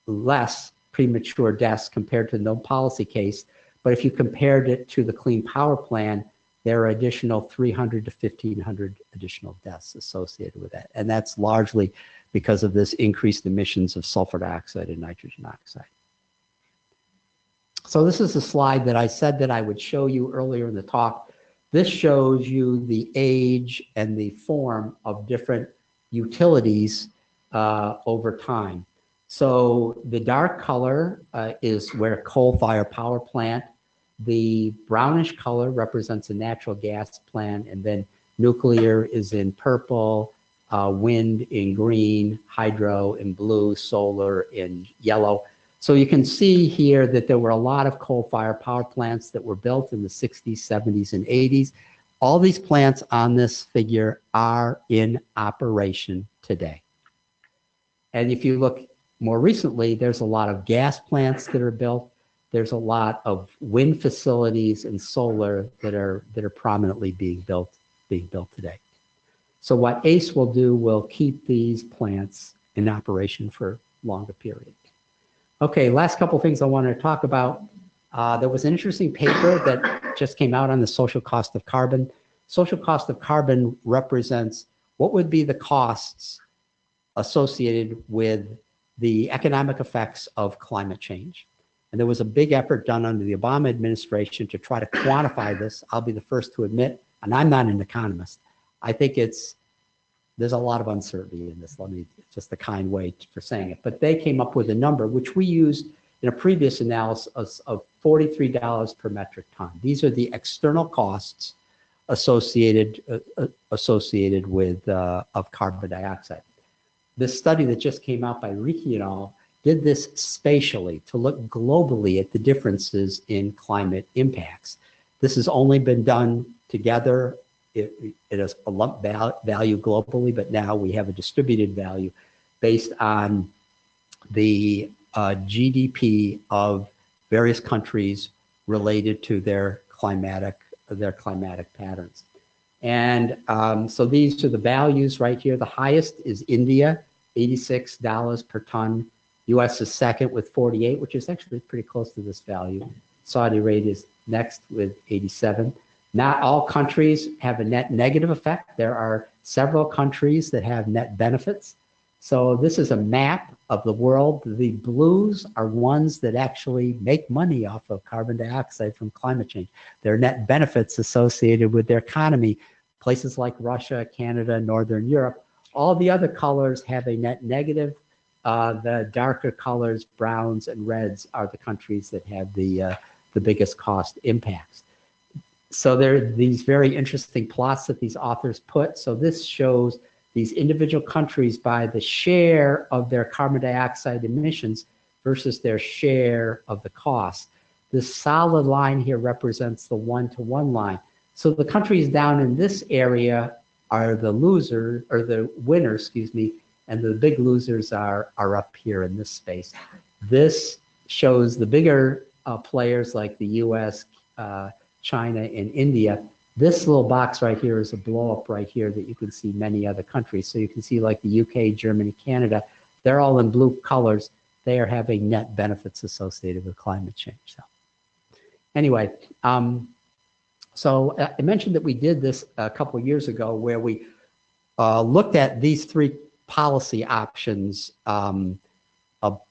less premature deaths compared to no policy case. But if you compared it to the Clean Power Plan, there are additional 300 to 1,500 additional deaths associated with that. And that's largely because of this increased emissions of sulfur dioxide and nitrogen oxide. So this is a slide that I said that I would show you earlier in the talk. This shows you the age and the form of different utilities over time. So the dark color is where coal-fired power plant. The brownish color represents a natural gas plant, and then nuclear is in purple, wind in green, hydro in blue, solar in yellow. So you can see here that there were a lot of coal-fired power plants that were built in the 60s, 70s, and 80s. All these plants on this figure are in operation today. And if you look more recently, there's a lot of gas plants that are built. There's a lot of wind facilities and solar that are prominently being built today. So what ACE will do will keep these plants in operation for longer periods. Okay, last couple things I wanted to talk about. There was an interesting paper that just came out on the social cost of carbon. Social cost of carbon represents what would be the costs associated with the economic effects of climate change. And there was a big effort done under the Obama administration to try to quantify this. I'll be the first to admit, and I'm not an economist, I think there's a lot of uncertainty in this. Let me, just a kind way for saying it. But they came up with a number, which we used in a previous analysis of $43 per metric ton. These are the external costs associated with of carbon dioxide. This study that just came out by Ricci et al. Did this spatially to look globally at the differences in climate impacts. This has only been done together. It is a lump value globally, but now we have a distributed value based on the GDP of various countries related to their climatic patterns. And so these are the values right here. The highest is India, $86 per ton. US is second with 48, which is actually pretty close to this value. Saudi Arabia is next with 87. Not all countries have a net negative effect. There are several countries that have net benefits. So this is a map of the world. The blues are ones that actually make money off of carbon dioxide from climate change. There are net benefits associated with their economy. Places like Russia, Canada, Northern Europe. All the other colors have a net negative. The darker colors, browns and reds, are the countries that have the biggest cost impacts. So there are these very interesting plots that these authors put. So this shows these individual countries by the share of their carbon dioxide emissions versus their share of the cost. This solid line here represents the one-to-one line. So the countries down in this area are the losers, or the winners, excuse me, and the big losers are up here in this space. This shows the bigger players like the US, China, and India. This little box right here is a blow up right here that you can see many other countries. So you can see like the UK, Germany, Canada, they're all in blue colors. They are having net benefits associated with climate change. So anyway, so I mentioned that we did this a couple of years ago where we looked at these three policy options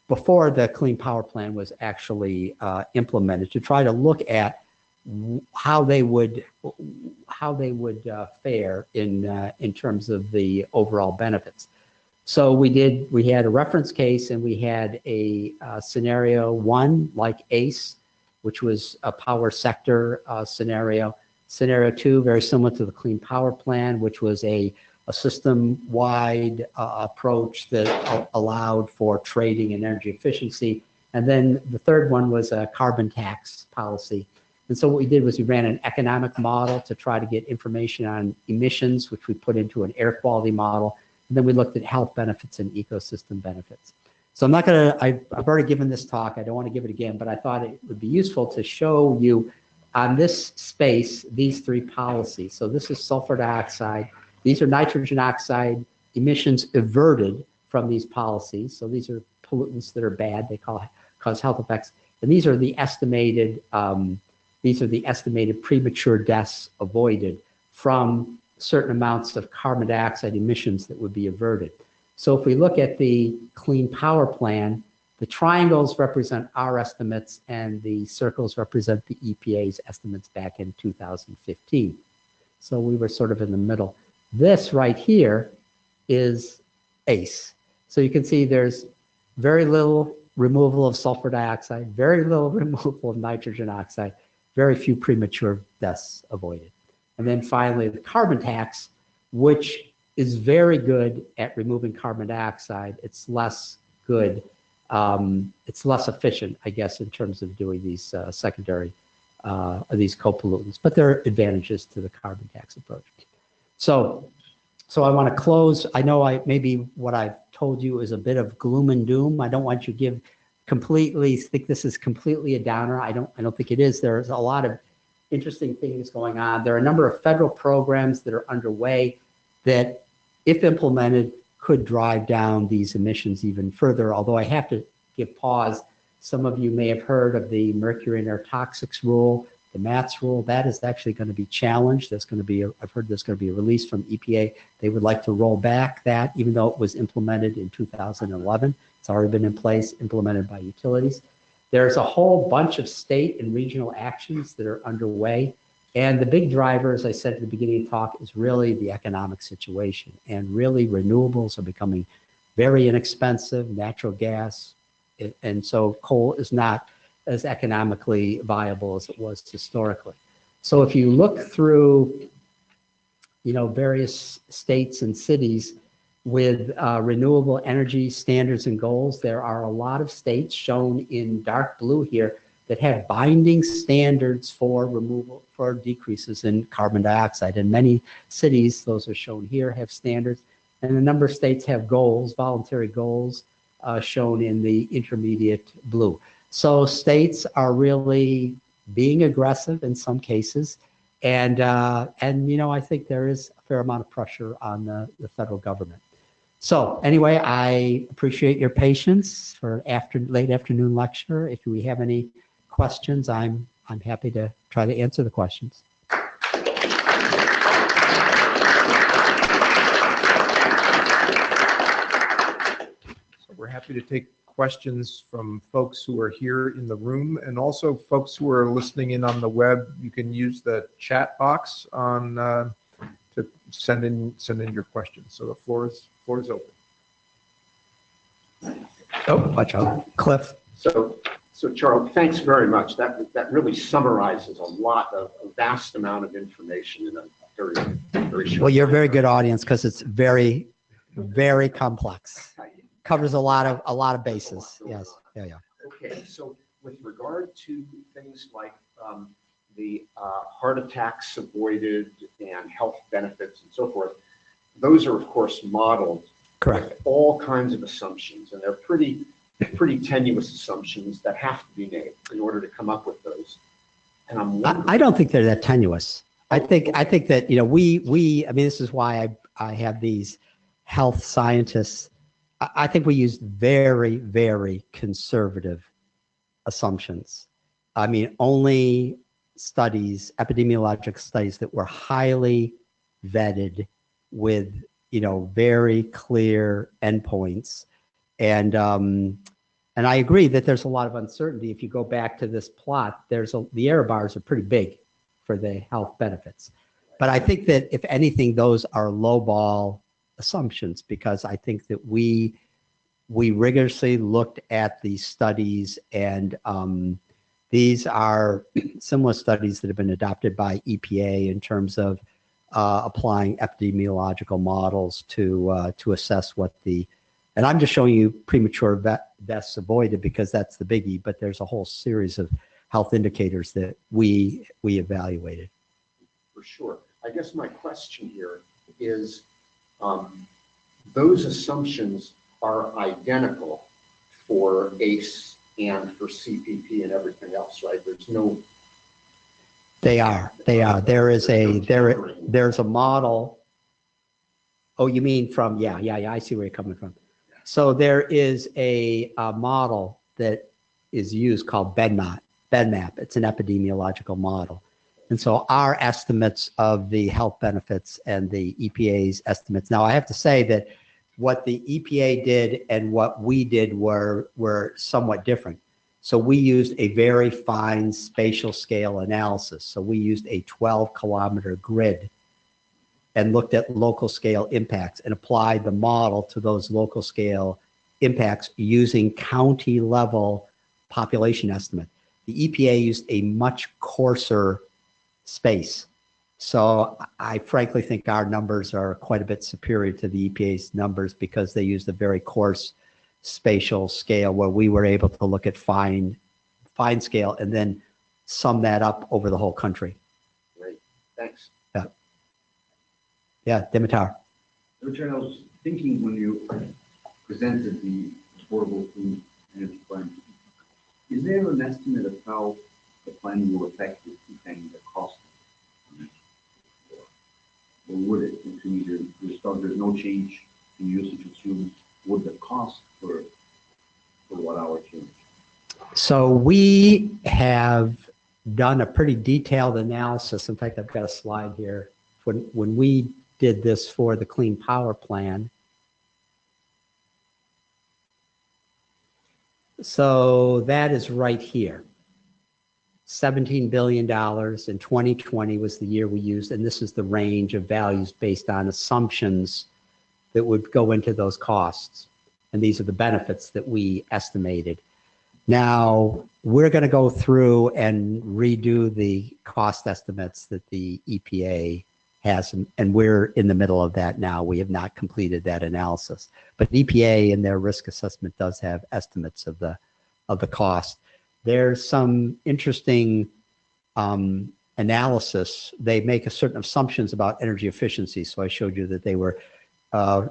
before the Clean Power Plan was actually implemented, to try to look at how they would fare in terms of the overall benefits. So we had a reference case, and we had a scenario one like ACE, which was a power sector scenario. Scenario two, very similar to the Clean Power Plan, which was a system-wide approach that allowed for trading and energy efficiency. And then the third one was a carbon tax policy. And so what we did was we ran an economic model to try to get information on emissions, which we put into an air quality model. And then we looked at health benefits and ecosystem benefits. So I'm not gonna, I've already given this talk, I don't want to give it again, but I thought it would be useful to show you on this space, these three policies. So this is sulfur dioxide. These are nitrogen oxide emissions averted from these policies. So these are pollutants that are bad, they cause health effects. And these are the estimated These are the estimated premature deaths avoided from certain amounts of carbon dioxide emissions that would be averted. So if we look at the Clean Power Plan, the triangles represent our estimates and the circles represent the EPA's estimates back in 2015. So we were sort of in the middle. This right here is ACE. So you can see there's very little removal of sulfur dioxide, very little removal of nitrogen oxide, very few premature deaths avoided. And then finally, the carbon tax, which is very good at removing carbon dioxide. It's less good. It's less efficient, I guess, in terms of doing these secondary, these co-pollutants. But there are advantages to the carbon tax approach. So I want to close. I know maybe what I've told you is a bit of gloom and doom. I don't want you to think this is completely a downer. I don't think it is. There's a lot of interesting things going on. There are a number of federal programs that are underway that, if implemented, could drive down these emissions even further. Although I have to give pause. Some of you may have heard of the mercury and air toxics rule, the MATS rule. That is actually going to be challenged. I've heard there's going to be a release from EPA. They would like to roll back that, even though it was implemented in 2011. It's already been in place, implemented by utilities. There's a whole bunch of state and regional actions that are underway. And the big driver, as I said at the beginning of the talk, is really the economic situation. And really, renewables are becoming very inexpensive, natural gas. And so coal is not as economically viable as it was historically. So if you look through, various states and cities with renewable energy standards and goals, there are a lot of states shown in dark blue here that have binding standards for decreases in carbon dioxide. And many cities, those are shown here, have standards. And a number of states have goals, voluntary goals, shown in the intermediate blue. So states are really being aggressive in some cases. And I think there is a fair amount of pressure on the federal government. So anyway, I appreciate your patience for late afternoon lecture. If we have any questions, I'm happy to try to answer the questions. So we're happy to take questions from folks who are here in the room and also folks who are listening in on the web. You can use the chat box to send in your questions. So the floor is open. Oh, watch out, Cliff. So Charles, thanks very much. That really summarizes a vast amount of information in a very, very short. Well, you're a very good audience because it's very, very complex. Covers a lot of bases. Yes. Yeah. Okay. So with regard to things like the heart attacks avoided and health benefits and so forth, those are of course modeled. Correct. With all kinds of assumptions, and they're pretty tenuous assumptions that have to be made in order to come up with those. And I don't think they're that tenuous. I think that this is why I have these health scientists. I think we use very, very conservative assumptions. I mean, only epidemiologic studies that were highly vetted with very clear endpoints. And I agree that there's a lot of uncertainty. If you go back to this plot, the error bars are pretty big for the health benefits. But I think that if anything, those are lowball assumptions, because I think that we rigorously looked at these studies, and these are similar studies that have been adopted by EPA in terms of applying epidemiological models to assess and I'm just showing you premature deaths avoided because that's the biggie, but there's a whole series of health indicators that we evaluated. For sure. I guess my question here is, those assumptions are identical for ACE and for CPP and everything else, right? There's no. They are. There's a model. Oh, you mean from, yeah, I see where you're coming from. So there is a model that is used called BEDMOT, BenMap. It's an epidemiological model. And so our estimates of the health benefits and the EPA's estimates. Now, I have to say that what the EPA did and what we did were somewhat different. So we used a very fine spatial scale analysis. So we used a 12-kilometer grid and looked at local scale impacts and applied the model to those local scale impacts using county level population estimate. The EPA used a much coarser space. So I frankly think our numbers are quite a bit superior to the EPA's numbers because they used a very coarse spatial scale where we were able to look at fine scale and then sum that up over the whole country. Great, thanks. Yeah, Dimitar. Richard, I was thinking when you presented the affordable clean energy plan, is there an estimate of how the plan will affect the cost? Or would it, assuming there's no change in usage assumed, would the cost for 1 hour change? So we have done a pretty detailed analysis. In fact, I've got a slide here. When we did this for the Clean Power Plan. So that is right here. $17 billion in 2020 was the year we used, and this is the range of values based on assumptions that would go into those costs. And these are the benefits that we estimated. Now, we're going to go through and redo the cost estimates that the EPA has, and we're in the middle of that now. We have not completed that analysis. But EPA in their risk assessment does have estimates of the cost. There's some interesting analysis. They make a certain assumptions about energy efficiency. So I showed you that they were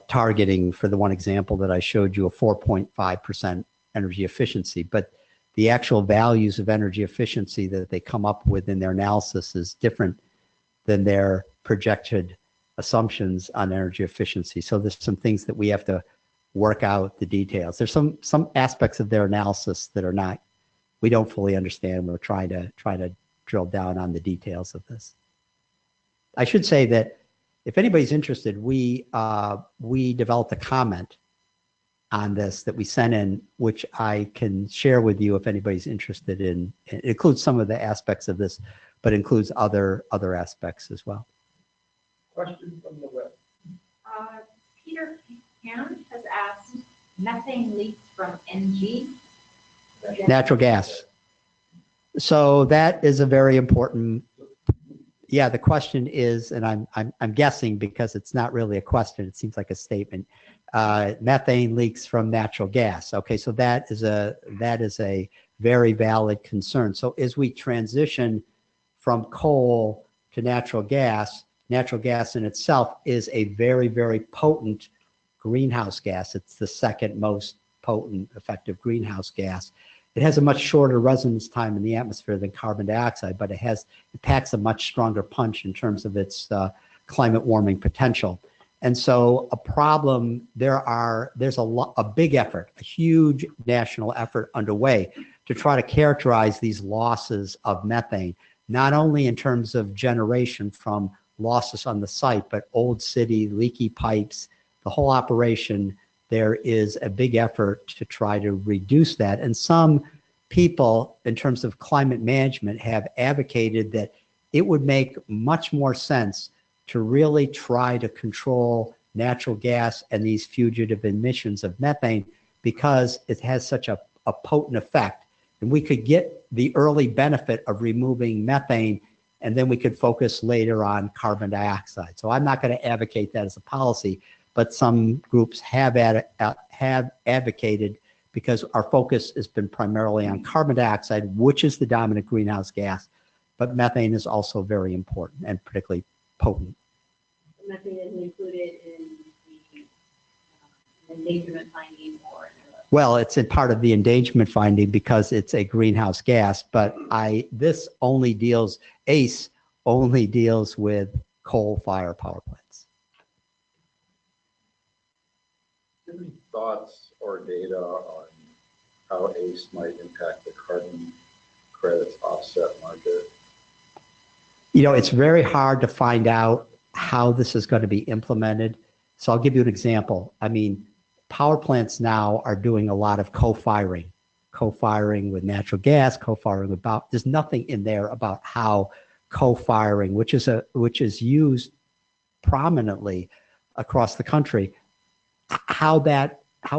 targeting, for the one example that I showed you, a 4.5% energy efficiency. But the actual values of energy efficiency that they come up with in their analysis is different than their projected assumptions on energy efficiency. So there's some things that we have to work out the details. There's some aspects of their analysis that are not, we don't fully understand. We're trying to drill down on the details of this. I should say that if anybody's interested, we developed a comment on this that we sent in, which I can share with you if anybody's interested in. It includes some of the aspects of this, but includes other aspects as well. Question from the web. Peter Pan has asked, methane leaks from NG? Natural gas. So that is a very important, yeah, the question is, and I'm guessing because it's not really a question, it seems like a statement. Methane leaks from natural gas. Okay, so that is a very valid concern. So as we transition from coal to natural gas in itself is a very, very potent greenhouse gas. It's the second most potent effective greenhouse gas. It has a much shorter residence time in the atmosphere than carbon dioxide, but it packs a much stronger punch in terms of its climate warming potential. And so a problem, there's a big effort, a huge national effort underway to try to characterize these losses of methane, not only in terms of generation from losses on the site, but old city, leaky pipes, the whole operation. There is a big effort to try to reduce that. And some people, in terms of climate management, have advocated that it would make much more sense to really try to control natural gas and these fugitive emissions of methane because it has such a potent effect. And we could get the early benefit of removing methane, and then we could focus later on carbon dioxide. So I'm not going to advocate that as a policy, but some groups have advocated, because our focus has been primarily on carbon dioxide, which is the dominant greenhouse gas, but methane is also very important and particularly potent. Methane isn't included in the endangerment finding or? Well, it's a part of the endangerment finding because it's a greenhouse gas, but ACE only deals with coal-fired power plants. Any thoughts or data on how ACE might impact the carbon credits offset market? You know, it's very hard to find out how this is going to be implemented. So I'll give you an example. I mean, power plants now are doing a lot of co-firing with natural gas, co-firing about, there's nothing in there about how co-firing, which is used prominently across the country, how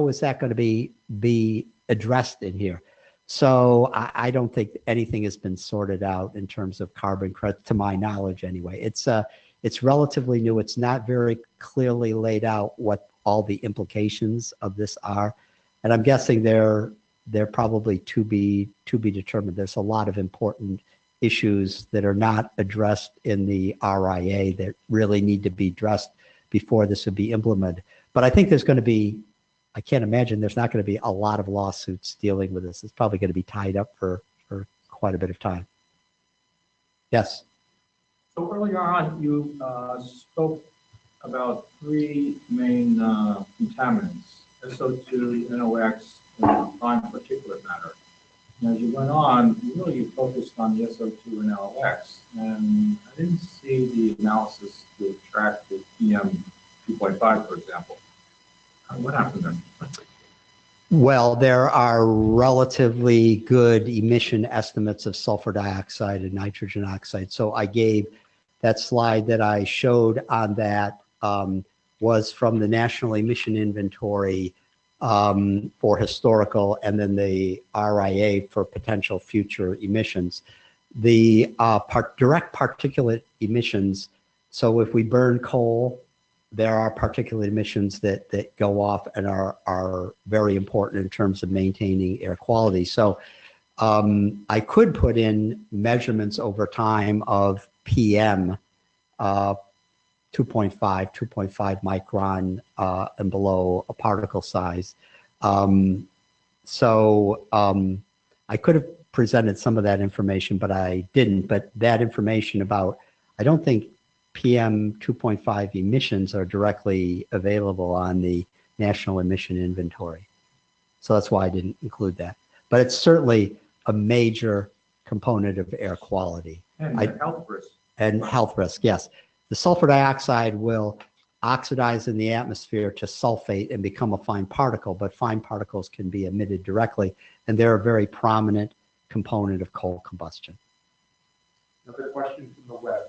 is that going to be addressed in here? So I don't think anything has been sorted out in terms of carbon credits, to my knowledge anyway. It's relatively new. It's not very clearly laid out what all the implications of this are, and I'm guessing they're probably to be determined. There's a lot of important issues that are not addressed in the RIA that really need to be addressed before this would be implemented. But I think there's going to be, I can't imagine there's not going to be a lot of lawsuits dealing with this. It's probably going to be tied up for quite a bit of time. Yes. So earlier on, you spoke about three main contaminants, SO2, NOx, and fine particulate matter. And as you went on, you focused on the SO2 and NOx, and I didn't see the analysis to track the PM 2.5, for example. What happened then? Well, there are relatively good emission estimates of sulfur dioxide and nitrogen oxide. So I gave that slide that I showed on that was from the National Emission Inventory for historical, and then the RIA for potential future emissions. The direct particulate emissions, so if we burn coal, there are particulate emissions that go off and are very important in terms of maintaining air quality. So I could put in measurements over time of PM 2.5 micron and below a particle size. So I could have presented some of that information, but I didn't. But that information about, I don't think PM 2.5 emissions are directly available on the National Emission Inventory. So that's why I didn't include that. But it's certainly a major component of air quality. And health risk. And health risk, yes. The sulfur dioxide will oxidize in the atmosphere to sulfate and become a fine particle, but fine particles can be emitted directly, and they're a very prominent component of coal combustion. Another question from the web.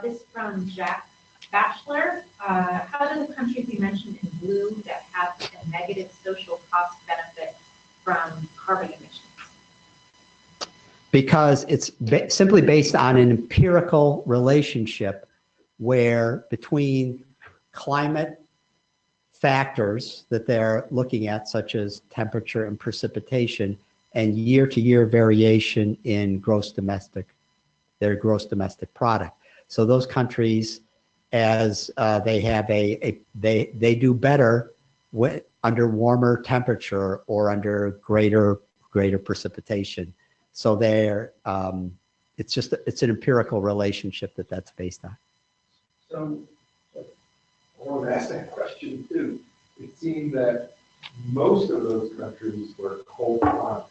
This from Jack Batchelor. How do the countries you mentioned in blue that have a negative social cost benefit from carbon emissions? Because it's simply based on an empirical relationship where between climate factors that they're looking at, such as temperature and precipitation, and year-to-year variation in their gross domestic product. So those countries, as they have they do better under warmer temperature or under greater precipitation. So it's an empirical relationship that's based on. So I want to ask that question too. It seemed that most of those countries were cold climates,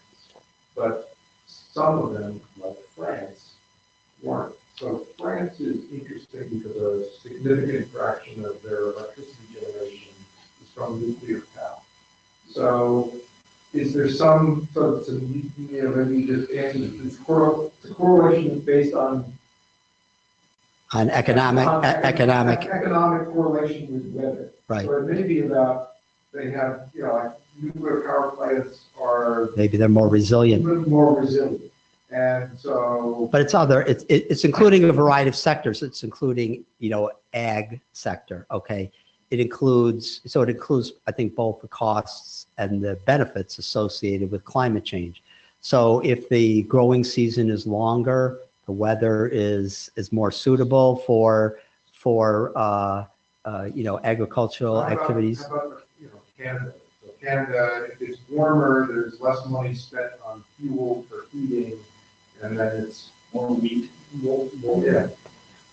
but some of them, like France, weren't. So France is interesting because a significant fraction of their electricity generation is from nuclear power. So is there some, maybe just answer this correlation based on economic correlation with weather. Right. So it may be about they have, like nuclear power plants are maybe they're more resilient. And so, but it's including a variety of sectors. It's including, ag sector. Okay. It includes, I think, both the costs and the benefits associated with climate change. So if the growing season is longer, the weather is more suitable for agricultural activities. How about Canada? So Canada, if it's warmer, there's less money spent on fuel for heating, and then it's more wheat.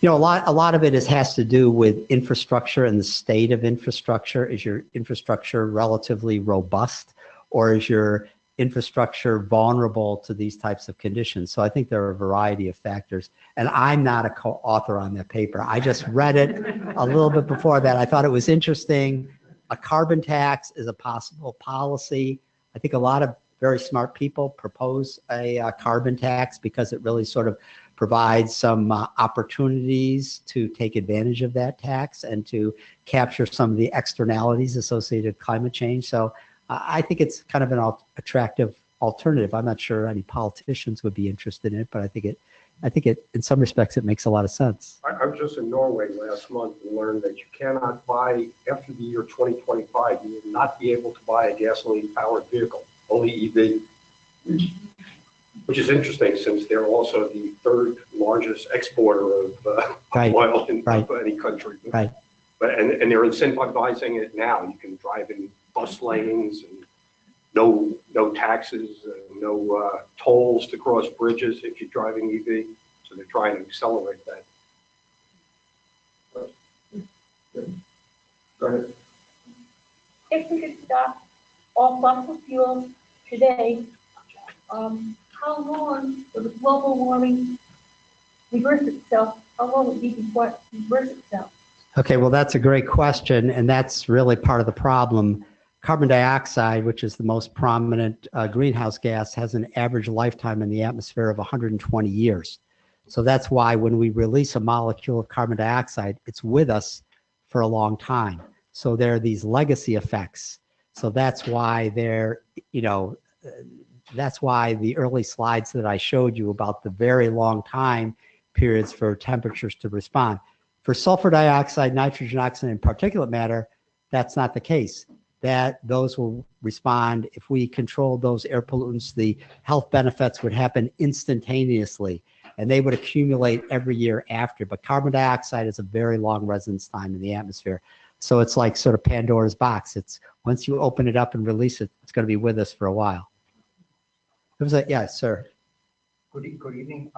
Yeah. A lot of it has to do with infrastructure and the state of infrastructure. Is your infrastructure relatively robust, or is your infrastructure vulnerable to these types of conditions. So I think there are a variety of factors. And I'm not a co-author on that paper. I just read it a little bit before that. I thought it was interesting. A carbon tax is a possible policy. I think a lot of very smart people propose a carbon tax because it really sort of provides some opportunities to take advantage of that tax and to capture some of the externalities associated with climate change. So I think it's kind of an attractive alternative. I'm not sure any politicians would be interested in it, but I think it, in some respects, it makes a lot of sense. I was just in Norway last month and learned that you cannot buy, after the year 2025, you will not be able to buy a gasoline-powered vehicle, only EV, which is interesting since they're also the third largest exporter of Right. oil in Right. any country. Right. But and they're incentivizing it now. You can drive in bus lanes and no taxes, no tolls to cross bridges if you're driving EV. So they're trying to accelerate that. Go ahead. If we could stop all fossil fuels today, how long will the global warming reverse itself? How long will it be before it reverses itself? Okay, well, that's a great question, and that's really part of the problem. Carbon dioxide, which is the most prominent greenhouse gas, has an average lifetime in the atmosphere of 120 years. So that's why when we release a molecule of carbon dioxide, it's with us for a long time. So there are these legacy effects. So that's why that's why the early slides that I showed you about the very long time periods for temperatures to respond. For sulfur dioxide, nitrogen oxide, and particulate matter, that's not the case. Those will respond. If we controlled those air pollutants, the health benefits would happen instantaneously, and they would accumulate every year after. But carbon dioxide is a very long residence time in the atmosphere. So it's like sort of Pandora's box. It's once you open it up and release it, it's going to be with us for a while. It was yeah, sir. Good evening.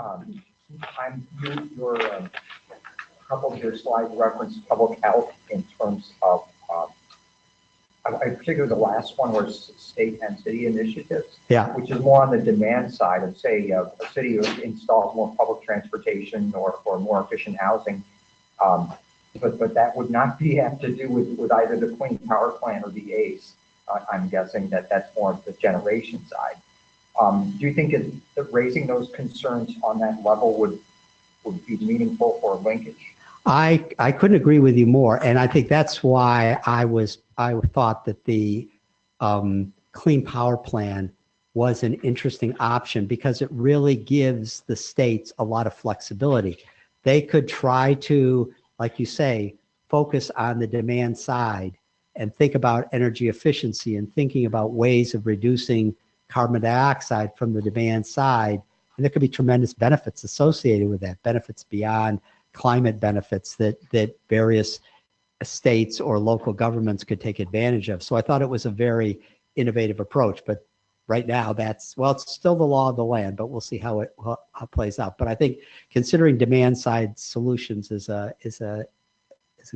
Your couple of your slides reference public health in terms of, particularly the last one was state and city initiatives, Yeah. which is more on the demand side of, say, a city installs more public transportation or more efficient housing. But that would not have to do with either the Clean Power Plan or the ACE. I'm guessing that's more of the generation side. Do you think that raising those concerns on that level would be meaningful for linkage? I couldn't agree with you more, and I think that's why I thought that the Clean Power Plan was an interesting option, because it really gives the states a lot of flexibility. They could try to, like you say, focus on the demand side and think about energy efficiency and thinking about ways of reducing carbon dioxide from the demand side. And there could be tremendous benefits associated with that, benefits beyond climate benefits that various states or local governments could take advantage of. So I thought it was a very innovative approach. But right now, it's still the law of the land, but we'll see how it plays out. But I think considering demand side solutions is a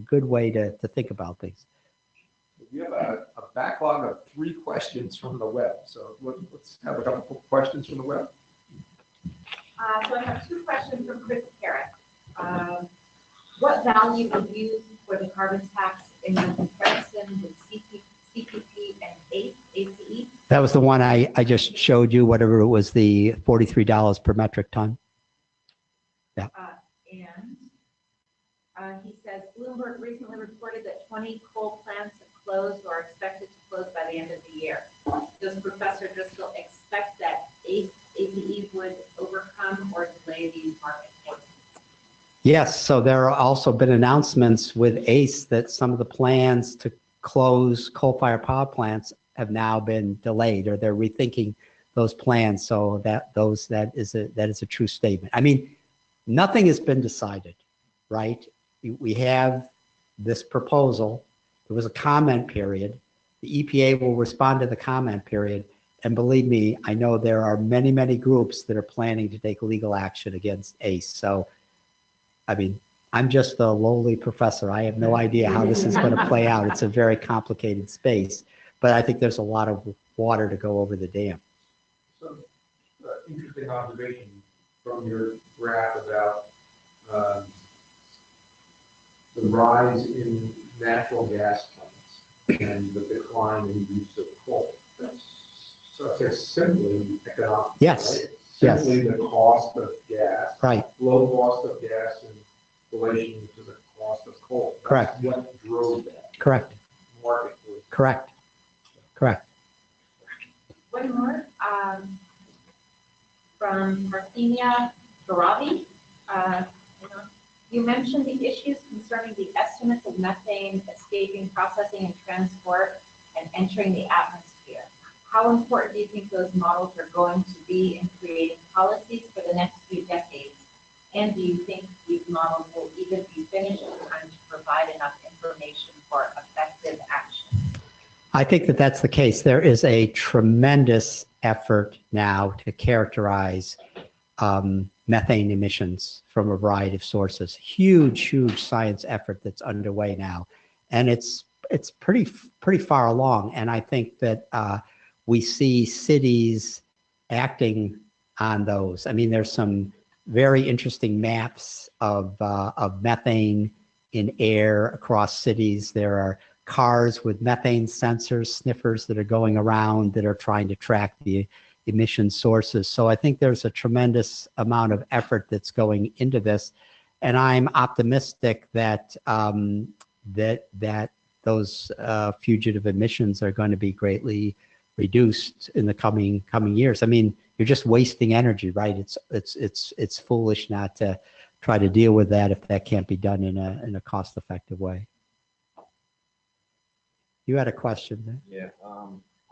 good way to think about things. We have a backlog of 3 questions from the web. So let's have a couple of questions from the web. So I have 2 questions from Chris Carrot. What value is used for the carbon tax in the comparison with CPP and ACE? That was the one I just showed you, whatever it was, the $43 per metric ton. Yeah. And he says, Bloomberg recently reported that 20 coal plants have closed or are expected to close by the end of the year. Does Professor Driscoll expect that ACE would overcome or delay these market forces? Yes, so there have also been announcements with ACE that some of the plans to close coal-fired power plants have now been delayed, or they're rethinking those plans. So that is a true statement. I mean, nothing has been decided, right? We have this proposal. There was a comment period. The EPA will respond to the comment period. And believe me, I know there are many, many groups that are planning to take legal action against ACE. So, I mean, I'm just a lowly professor. I have no idea how this is going to play out. It's a very complicated space. But I think there's a lot of water to go over the dam. some interesting observation from your graph about the rise in natural gas plants and the decline in use of coal. That's simply economic. Yes. Right? Simply the cost of gas. Right. Low cost of gas in relation to the cost of coal. That's Correct. what drove that. Correct. Market was. Correct. Correct. One more, from Parthenia Garavi. You mentioned the issues concerning the estimates of methane escaping, processing, and transport, and entering the atmosphere. How important do you think those models are going to be in creating policies for the next few decades? And do you think these models will even be finished in time to provide enough information for effective action? I think that that's the case. There is a tremendous effort now to characterize methane emissions from a variety of sources. Huge science effort that's underway now, and it's pretty far along. And I think that we see cities acting on those. I mean, there's some very interesting maps of methane in air across cities. There are cars with methane sensors, sniffers that are going around that are trying to track the emission sources. So I think there's a tremendous amount of effort that's going into this, and I'm optimistic that that those fugitive emissions are going to be greatly reduced in the coming years. I mean, you're just wasting energy, right? It's foolish not to try to deal with that if that can't be done in a cost-effective way. You had a question there? Yeah,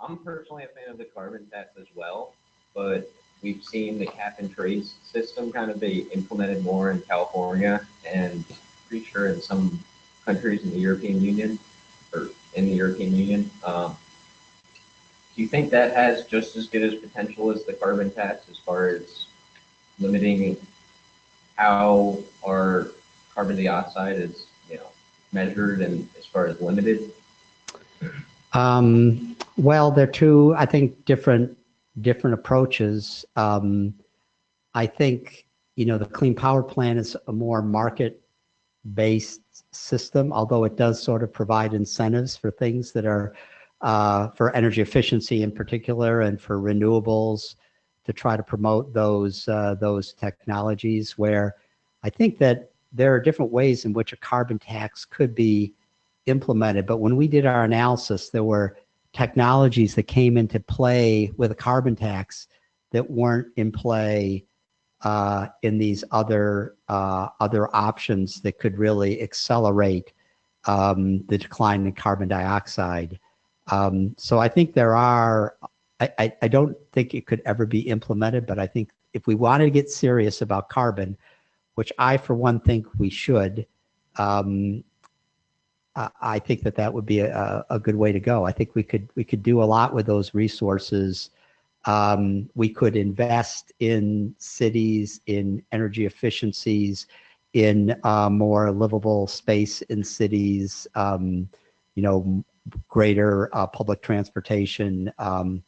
I'm personally a fan of the carbon tax as well, but we've seen the cap and trade system kind of be implemented more in California and pretty sure in some countries in the European Union or in the European Union. Do you think that has just as good as potential as the carbon tax as far as limiting how our carbon dioxide is, measured and as far as limited? Well, they're two, I think, different approaches. I think, the Clean Power Plan is a more market-based system, although it does sort of provide incentives for things that are for energy efficiency in particular and for renewables to try to promote those technologies, where I think that there are different ways in which a carbon tax could be implemented. But when we did our analysis, there were technologies that came into play with a carbon tax that weren't in play in these other options that could really accelerate the decline in carbon dioxide. So I think there are, I don't think it could ever be implemented, but I think if we wanted to get serious about carbon, which I, for one, think we should, I think that would be a good way to go. I think we could do a lot with those resources. We could invest in cities, in energy efficiencies, in more livable space in cities, greater public transportation. I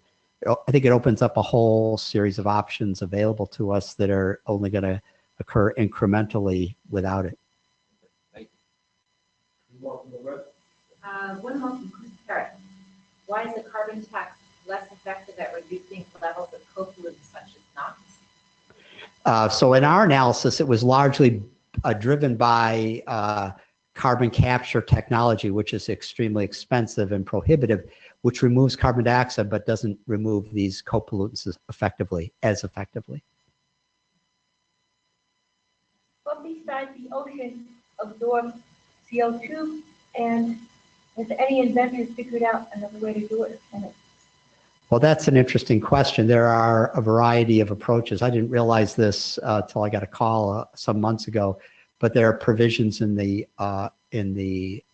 think it opens up a whole series of options available to us that are only going to occur incrementally without it. One more from Chris Parrott. Why is the carbon tax less effective at reducing levels of co-pollutants such as NOx? So in our analysis, it was largely driven by carbon capture technology, which is extremely expensive and prohibitive, which removes carbon dioxide but doesn't remove these co-pollutants as effectively. But besides the ocean absorbs CO2, and has any inventors figured out another way to do it? Well, that's an interesting question. There are a variety of approaches. I didn't realize this till I got a call some months ago, but there are provisions in the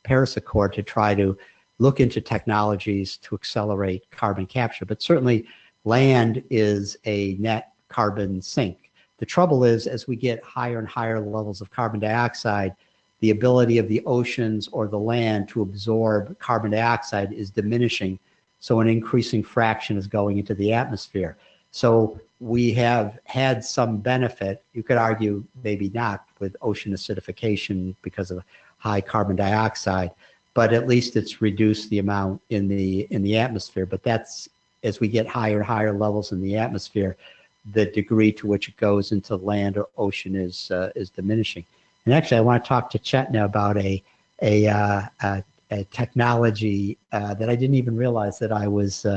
Paris Accord to try to look into technologies to accelerate carbon capture. But certainly land is a net carbon sink. The trouble is, as we get higher and higher levels of carbon dioxide, the ability of the oceans or the land to absorb carbon dioxide is diminishing. So an increasing fraction is going into the atmosphere. So we have had some benefit. You could argue maybe not with ocean acidification because of high carbon dioxide, but at least it's reduced the amount in the atmosphere. But that's, as we get higher and higher levels in the atmosphere, the degree to which it goes into land or ocean is diminishing. And actually, I want to talk to Chetna about a technology that I didn't even realize that I was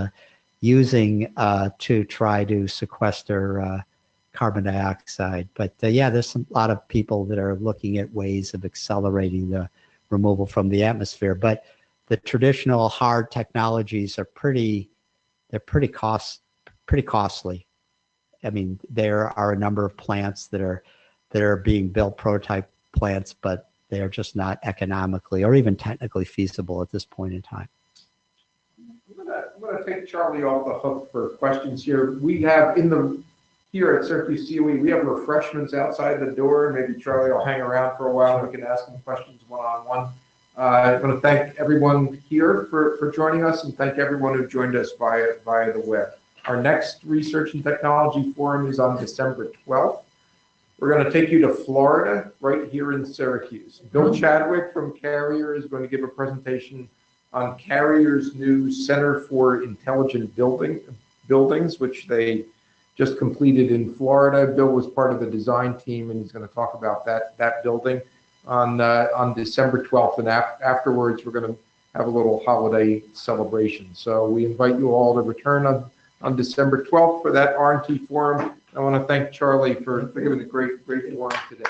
using to try to sequester carbon dioxide. But yeah, there's a lot of people that are looking at ways of accelerating the removal from the atmosphere. But the traditional hard technologies are pretty costly. I mean, there are a number of plants that are being built, prototype plants, but they are just not economically or even technically feasible at this point in time. I'm gonna take Charlie off the hook for questions here. We have here at SyracuseCoE, we have refreshments outside the door. Maybe Charlie will hang around for a while and we can ask him questions one-on-one. I want to thank everyone here for joining us, and thank everyone who joined us via the web. Our next Research and Technology Forum is on December 12th. We're going to take you to Florida, right here in Syracuse. Bill Chadwick from Carrier is going to give a presentation on Carrier's new Center for Intelligent Buildings, which they just completed in Florida. Bill was part of the design team, and he's going to talk about that building on December 12th. And afterwards, we're going to have a little holiday celebration. So we invite you all to return on December 12th for that R&T forum. I want to thank Charlie for giving a great forum today.